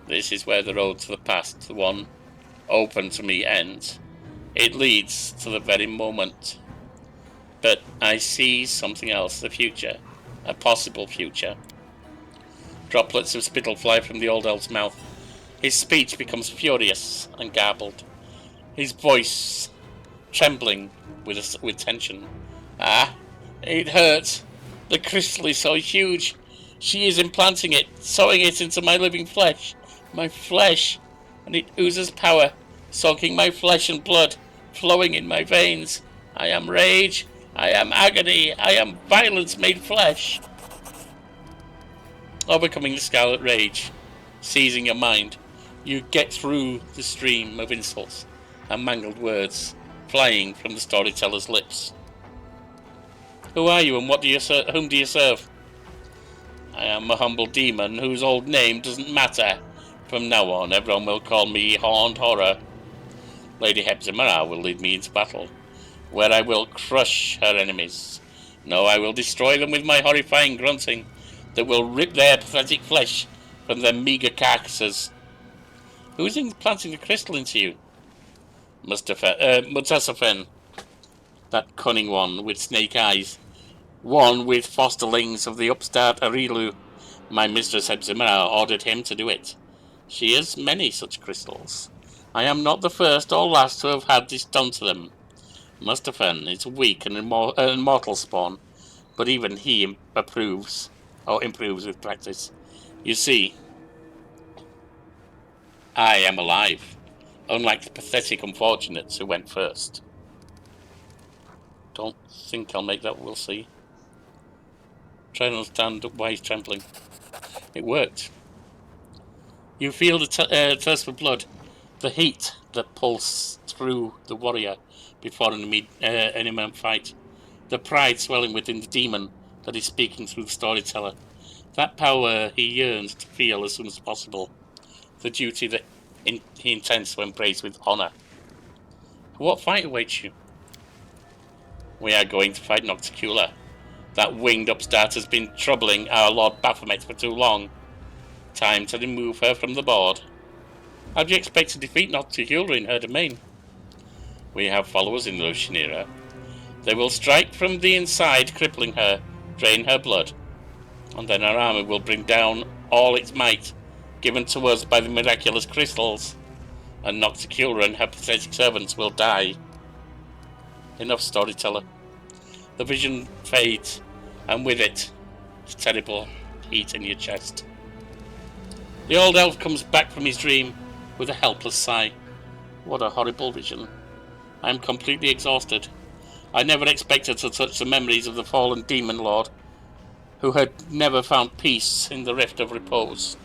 This is where the road to the past, the one open to me, ends. It leads to the very moment. But I see something else, the future, a possible future. Droplets of spittle fly from the old elf's mouth. His speech becomes furious and garbled, his voice trembling with tension. Ah, it hurts. The crystal is so huge. She is implanting it, sewing it into my living flesh. My flesh, and it oozes power, soaking my flesh and blood, flowing in my veins. I am rage. I am agony. I am violence made flesh. Overcoming the scarlet rage, seizing your mind, you get through the stream of insults and mangled words flying from the storyteller's lips. Who are you, and whom do you serve? I am a humble demon whose old name doesn't matter. From now on, everyone will call me Horned Horror. Lady Hepzibah will lead me into battle, where I will crush her enemies. No, I will destroy them with my horrifying grunting that will rip their pathetic flesh from their meagre carcasses. Who is implanting the crystal into you? Mutasafen, that cunning one with snake eyes, one with fosterlings of the upstart Arilu. My mistress Hepzibah ordered him to do it. She has many such crystals. I am not the first or last to have had this done to them. Mustafen is weak and immortal spawn, but even he improves with practice. You see, I am alive, unlike the pathetic unfortunates who went first. Don't think I'll make that, we'll see. Trying to understand why he's trampling. It worked. You feel the thirst for blood, the heat that pulses through the warrior before an imminent fight, the pride swelling within the demon that is speaking through the storyteller, that power he yearns to feel as soon as possible, the duty that he intends to embrace with honor. What fight awaits you? We are going to fight Nocticula. That winged upstart has been troubling our Lord Baphomet for too long. Time to remove her from the board. How do you expect to defeat Nocticula in her domain? We have followers in those Shamira. They will strike from the inside, crippling her, drain her blood, and then our armor will bring down all its might, given to us by the miraculous crystals, and Nocticula and her pathetic servants will die. Enough, storyteller. The vision fades, and with it, the terrible heat in your chest. The old elf comes back from his dream with a helpless sigh. What a horrible vision. I am completely exhausted. I never expected to touch the memories of the fallen demon lord, who had never found peace in the rift of repose.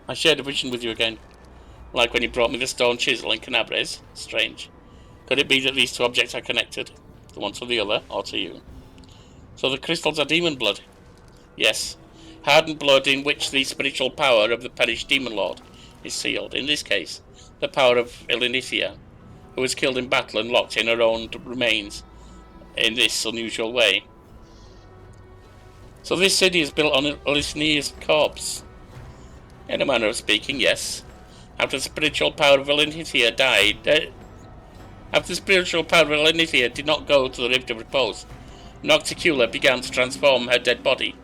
I shared a vision with you again, like when you brought me the stone chisel in Canabres. Strange. Could it be that these two objects are connected, the one to the other, or to you? So the crystals are demon blood? Yes. Hardened blood in which the spiritual power of the perished demon lord is sealed. In this case, the power of Elenithia, who was killed in battle and locked in her own remains in this unusual way. So this city is built on Elenithia's corpse? In a manner of speaking, yes. After the spiritual power of Elenithia did not go to the Rift of Repose, Nocticula began to transform her dead body,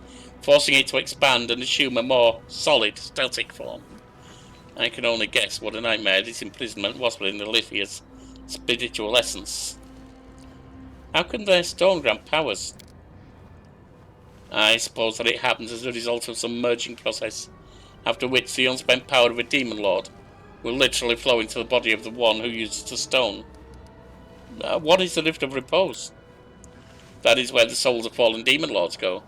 forcing it to expand and assume a more solid, static form. I can only guess what a nightmare this imprisonment was within Elenithia's spiritual essence. How can their stone grant powers? I suppose that it happens as a result of some merging process, after which the unspent power of a demon lord will literally flow into the body of the one who uses the stone. What is the Rift of Repose? That is where the souls of fallen demon lords go.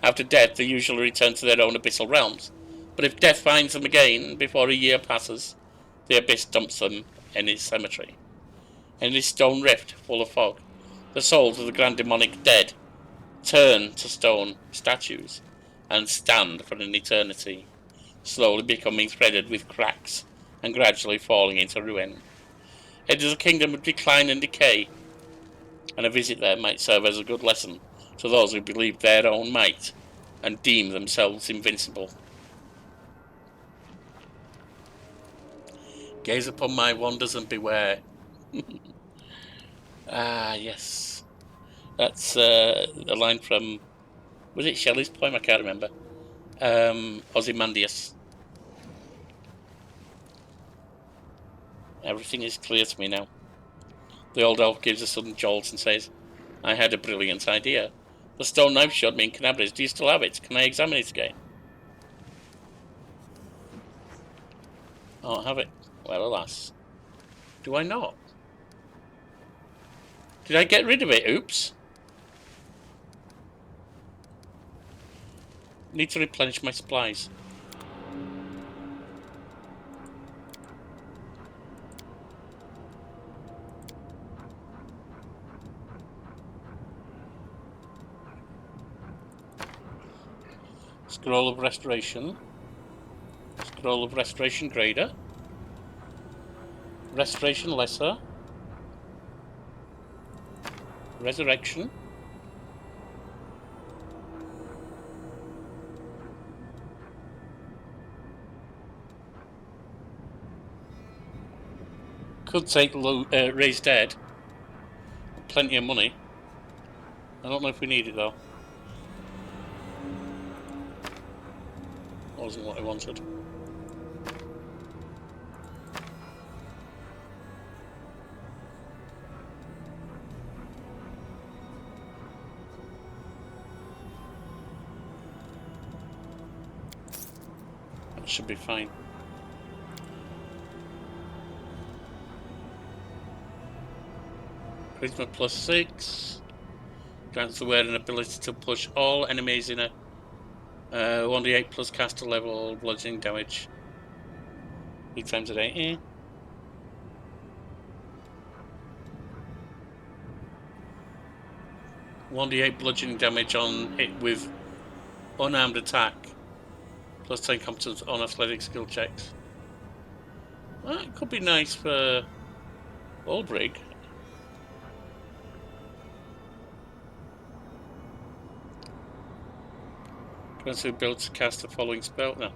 After death, they usually return to their own abyssal realms, but if death finds them again before a year passes, the abyss dumps them in its cemetery. In this stone rift full of fog, the souls of the grand demonic dead turn to stone statues and stand for an eternity, slowly becoming threaded with cracks and gradually falling into ruin. It is a kingdom of decline and decay, and a visit there might serve as a good lesson to those who believe their own might and deem themselves invincible. Gaze upon my wonders and beware. Ah, yes. That's a line from, was it Shelley's poem? I can't remember. Ozymandias. Everything is clear to me now. The old elf gives a sudden jolt and says, I had a brilliant idea. The stone knife showed me in Canabres. Do you still have it? Can I examine it again? I don't have it. Well, alas. Do I not? Did I get rid of it? Oops. Need to replenish my supplies. Scroll of Restoration. Scroll of Restoration Greater. Restoration Lesser. Resurrection. Could take Raise Dead. Plenty of money. I don't know if we need it though. Wasn't what I wanted. That should be fine. Charisma +6. Grants the wearer an ability to push all enemies in a 1d8 plus caster level bludgeoning damage 3 times a day. 1d8 bludgeoning damage on hit with unarmed attack, plus 10 competence on athletic skill checks. Well, that could be nice for Aldrig. Grants the ability to cast the following spell now.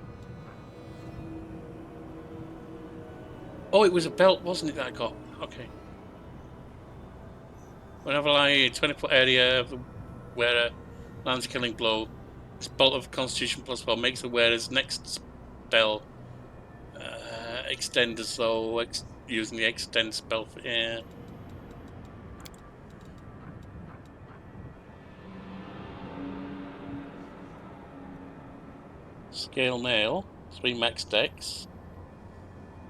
Oh, it was a belt, wasn't it, that I got? Okay. Whenever I in 20-foot area of the wearer lands a killing blow, this bolt of Constitution plus 4 makes the wearer's next spell extend as though using the extend spell for Scale mail, 3 max dex,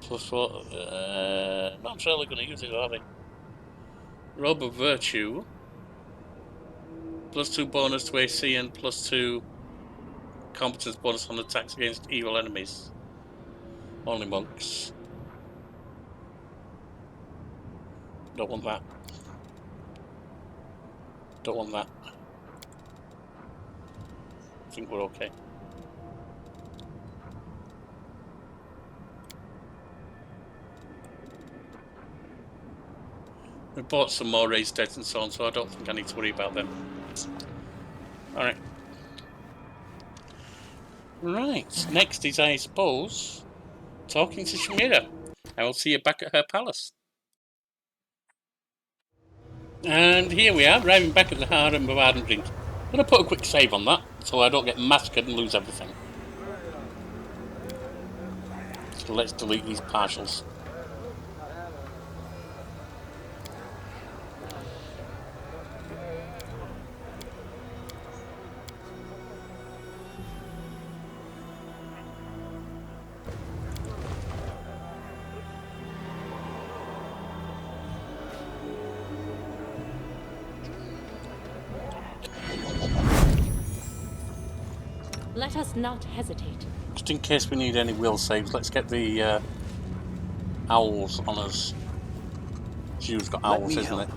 plus 4. Not really going to use it, are they? Robe of Virtue, plus 2 bonus to AC and plus 2 competence bonus on attacks against evil enemies. Only monks. Don't want that. Don't want that. I think we're okay. We bought some more raised deads and so on, so I don't think I need to worry about them. Alright. Right, next is, I suppose, talking to Shamira. I will see you back at her palace. And here we are, arriving back at the Harem of Ardent Drink. I'm going to put a quick save on that, so I don't get massacred and lose everything. So let's delete these partials. Let us not hesitate. Just in case we need any will saves, let's get the owls on us. Jude's got owls, isn't it?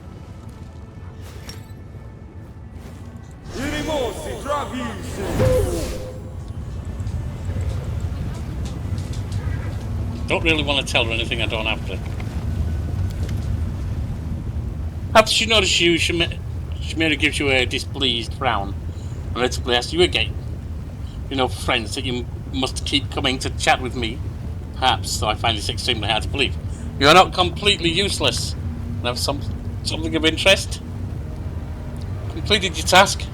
Don't really want to tell her anything I don't have to. After she notices you, Shamira gives you a displeased frown and relatively asks you again. You know, friends, that you must keep coming to chat with me. Perhaps, though I find this extremely hard to believe. You are not completely useless and have something of interest. Completed your task.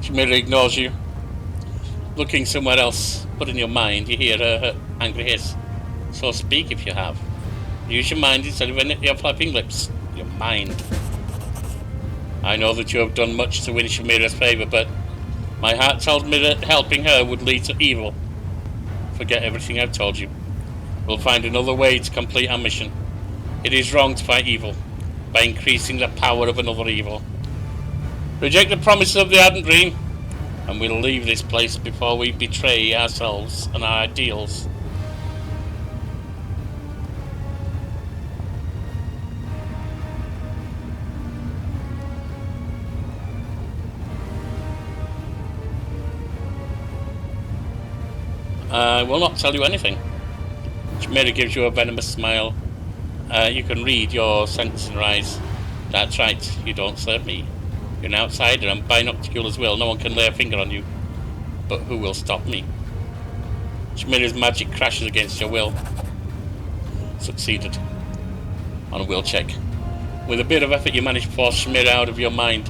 Shamira ignores you. Looking somewhere else, but in your mind, you hear her angry hiss. So speak if you have. Use your mind instead of your flapping lips. Your mind. I know that you have done much to win Shamira's favour, but my heart tells me that helping her would lead to evil. Forget everything I've told you. We'll find another way to complete our mission. It is wrong to fight evil by increasing the power of another evil. Reject the promises of the Ardent Dream, and we'll leave this place before we betray ourselves and our ideals. I will not tell you anything. Shamira gives you a venomous smile. You can read your sentence in her eyes. That's right, you don't serve me. You're an outsider, and by Nocticular's will, no one can lay a finger on you. But who will stop me? Shamira's magic crashes against your will. Succeeded. On a will check. With a bit of effort, you manage to force Shamira out of your mind.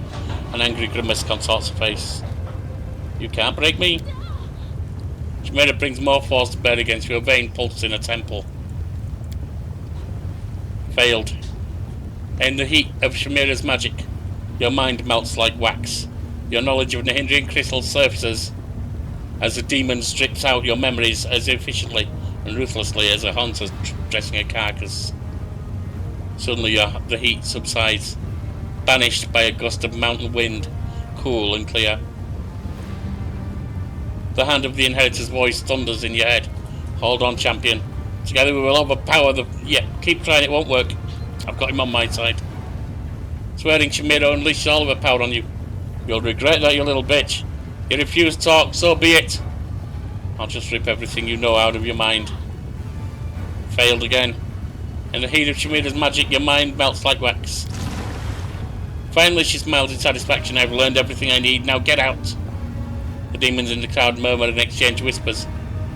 An angry grimace contorts her face. You can't break me. Shamira brings more force to bear against you. A vein pulses in a temple. Failed. In the heat of Shamira's magic, your mind melts like wax. Your knowledge of Nahindrian crystal surfaces as the demon strips out your memories as efficiently and ruthlessly as a hunter dressing a carcass. Suddenly the heat subsides. banished by a gust of mountain wind, cool and clear. The hand of the Inheritor's voice thunders in your head. Hold on, champion. Together we will overpower the... Yeah, keep trying, it won't work. I've got him on my side. Swearing Shamira unleashes all of her power on you. You'll regret that, you little bitch. You refuse to talk, so be it. I'll just rip everything you know out of your mind. Failed again. In the heat of Shamira's magic, your mind melts like wax. Finally, she smiled in satisfaction. I've learned everything I need. Now get out. The demons in the crowd murmur and exchange whispers.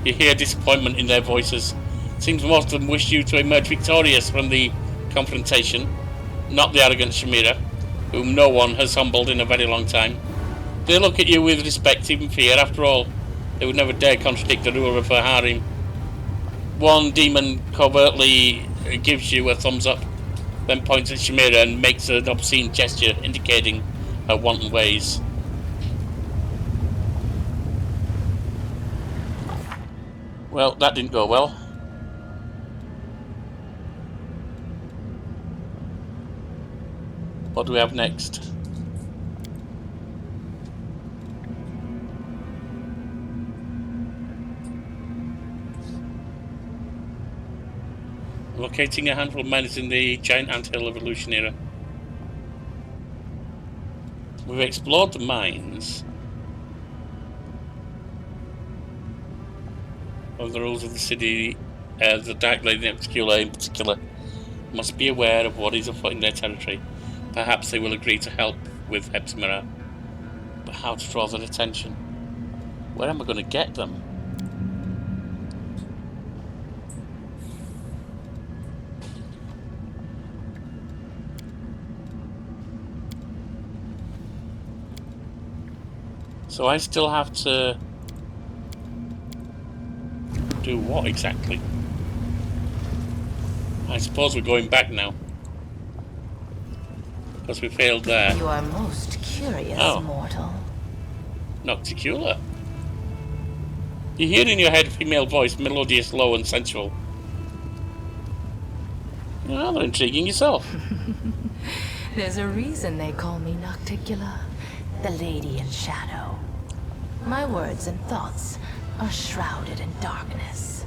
You hear disappointment in their voices. It seems most of them wish you to emerge victorious from the confrontation. Not the arrogant Shamira, whom no one has humbled in a very long time. They look at you with respect, even fear. After all, they would never dare contradict the ruler of her harem. One demon covertly gives you a thumbs up, then points at Shamira and makes an obscene gesture indicating her wanton ways. Well, that didn't go well. What do we have next? Locating a handful of miners in the giant anthill evolution era. We've explored the mines. Of the rules of the city, the Dark Lady and Obscura in particular must be aware of what is afoot in their territory. Perhaps they will agree to help with Shamira. But how to draw their attention? Where am I going to get them? So I still have to do what exactly? I suppose we're going back now. Because we failed there. You are most curious, mortal. Nocticula. You hear in your head a female voice, melodious, low and sensual. You're rather intriguing yourself. There's a reason they call me Nocticula, the Lady in Shadow. My words and thoughts are shrouded in darkness.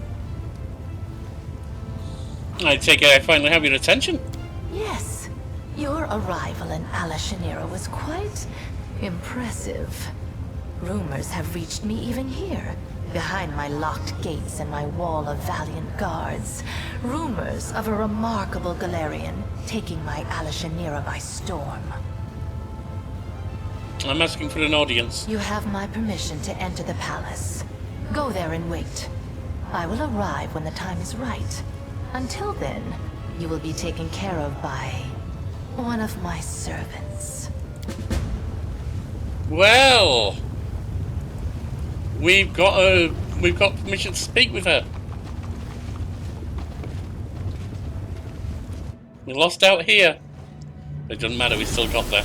I take it I finally have your attention. Yes, your arrival in Alashanira was quite impressive. Rumors have reached me even here, behind my locked gates and my wall of valiant guards. Rumors of a remarkable Galarian taking my Alashanira by storm. I'm asking for an audience. You have my permission to enter the palace. Go there and wait. I will arrive when the time is right. Until then, you will be taken care of by one of my servants. Well, we've got permission to speak with her. We lost out here. It doesn't matter, we still got there.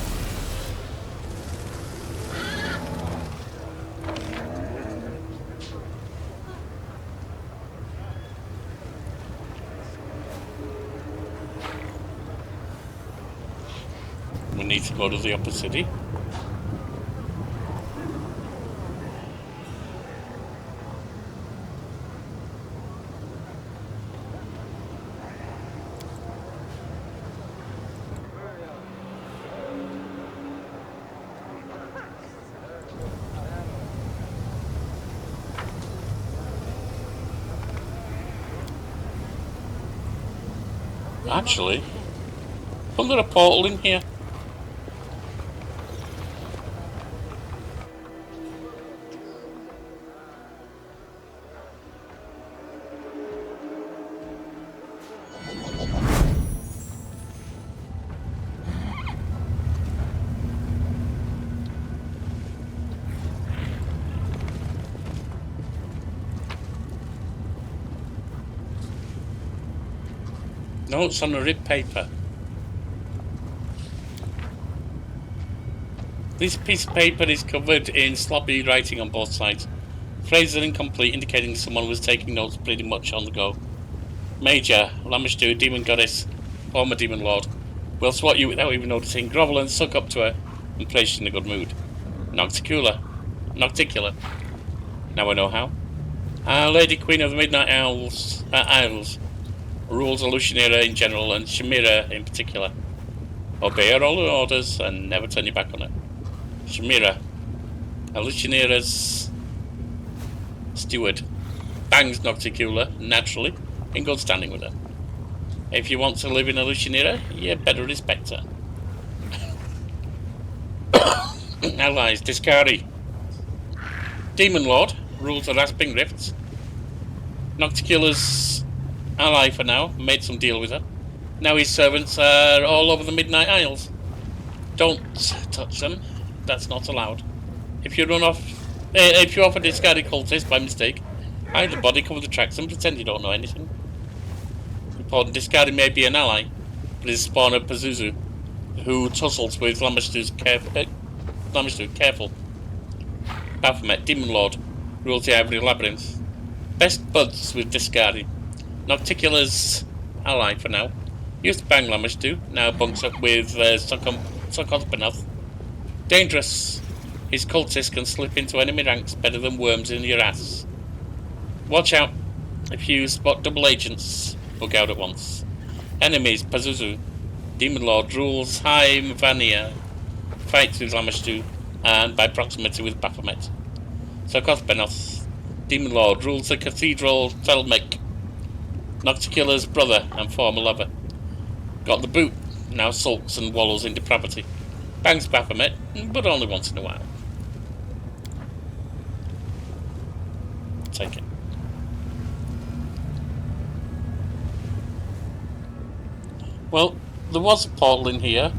We need to go to the upper city. Actually, wasn't there a portal in here? Notes on a ripped paper. This piece of paper is covered in sloppy writing on both sides. Phrases are incomplete, indicating someone was taking notes pretty much on the go. Major, Lamashtu, Demon Goddess, former Demon Lord. We'll swat you without even noticing, grovel and suck up to her, and place you in a good mood. Nocticular. Now I know how. Our Lady Queen of the Midnight Isles rules Alucinera in general and Shamira in particular. Obey her all her orders and never turn your back on her. Shamira, Alucinera's steward, bangs Nocticula naturally, in good standing with her. If you want to live in Alucinera, you better respect her. Allies, Discari. Demon Lord rules the Rasping Rifts. Nocticula's ally for now, made some deal with her. Now his servants are all over the Midnight Isles. Don't touch them, that's not allowed. If you offer discarded cultist by mistake, hide the body, cover the tracks and pretend you don't know anything. Important, discarded may be an ally, but is a spawn of Pazuzu, who tussles with Lamashtu's careful. Baphomet, Demon Lord, rules the Ivory Labyrinth. Best buds with discarding. Nocticula's ally for now. Used to bang Lamashtu, now bunks up with Sokothbenoth. Dangerous. His cultists can slip into enemy ranks better than worms in your ass. Watch out. If you spot double agents, bug out at once. Enemies, Pazuzu. Demon Lord rules High Mvania. Fights with Lamashtu, and by proximity with Baphomet. Sokothbenoth. Demon Lord rules the Cathedral Thelmek. Nocticula's brother and former lover. Got the boot, now sulks and wallows in depravity. Bangs Baphomet, but only once in a while. Take it. Well, there was a portal in here,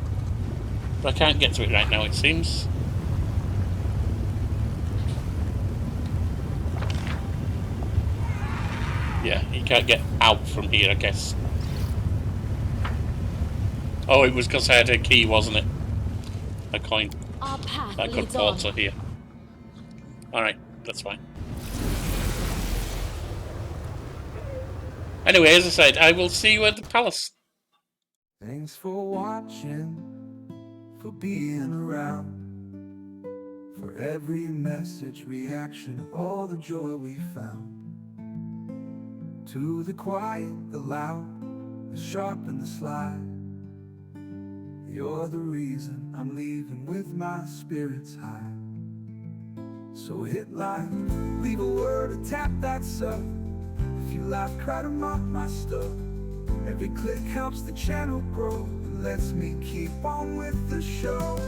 but I can't get to it right now, it seems. Yeah, you can't get out from here, I guess. Oh, it was because I had a key, wasn't it? A coin. Our path That could leads port on. to here. Alright, that's fine. Anyway, as I said, I will see you at the palace. Thanks for watching, for being around, for every message, reaction, all the joy we found. To the quiet, the loud, the sharp and the sly, you're the reason I'm leaving with my spirits high. So hit like, leave a word or tap that sub. If you laugh, cry to mock my stuff. Every click helps the channel grow and lets me keep on with the show.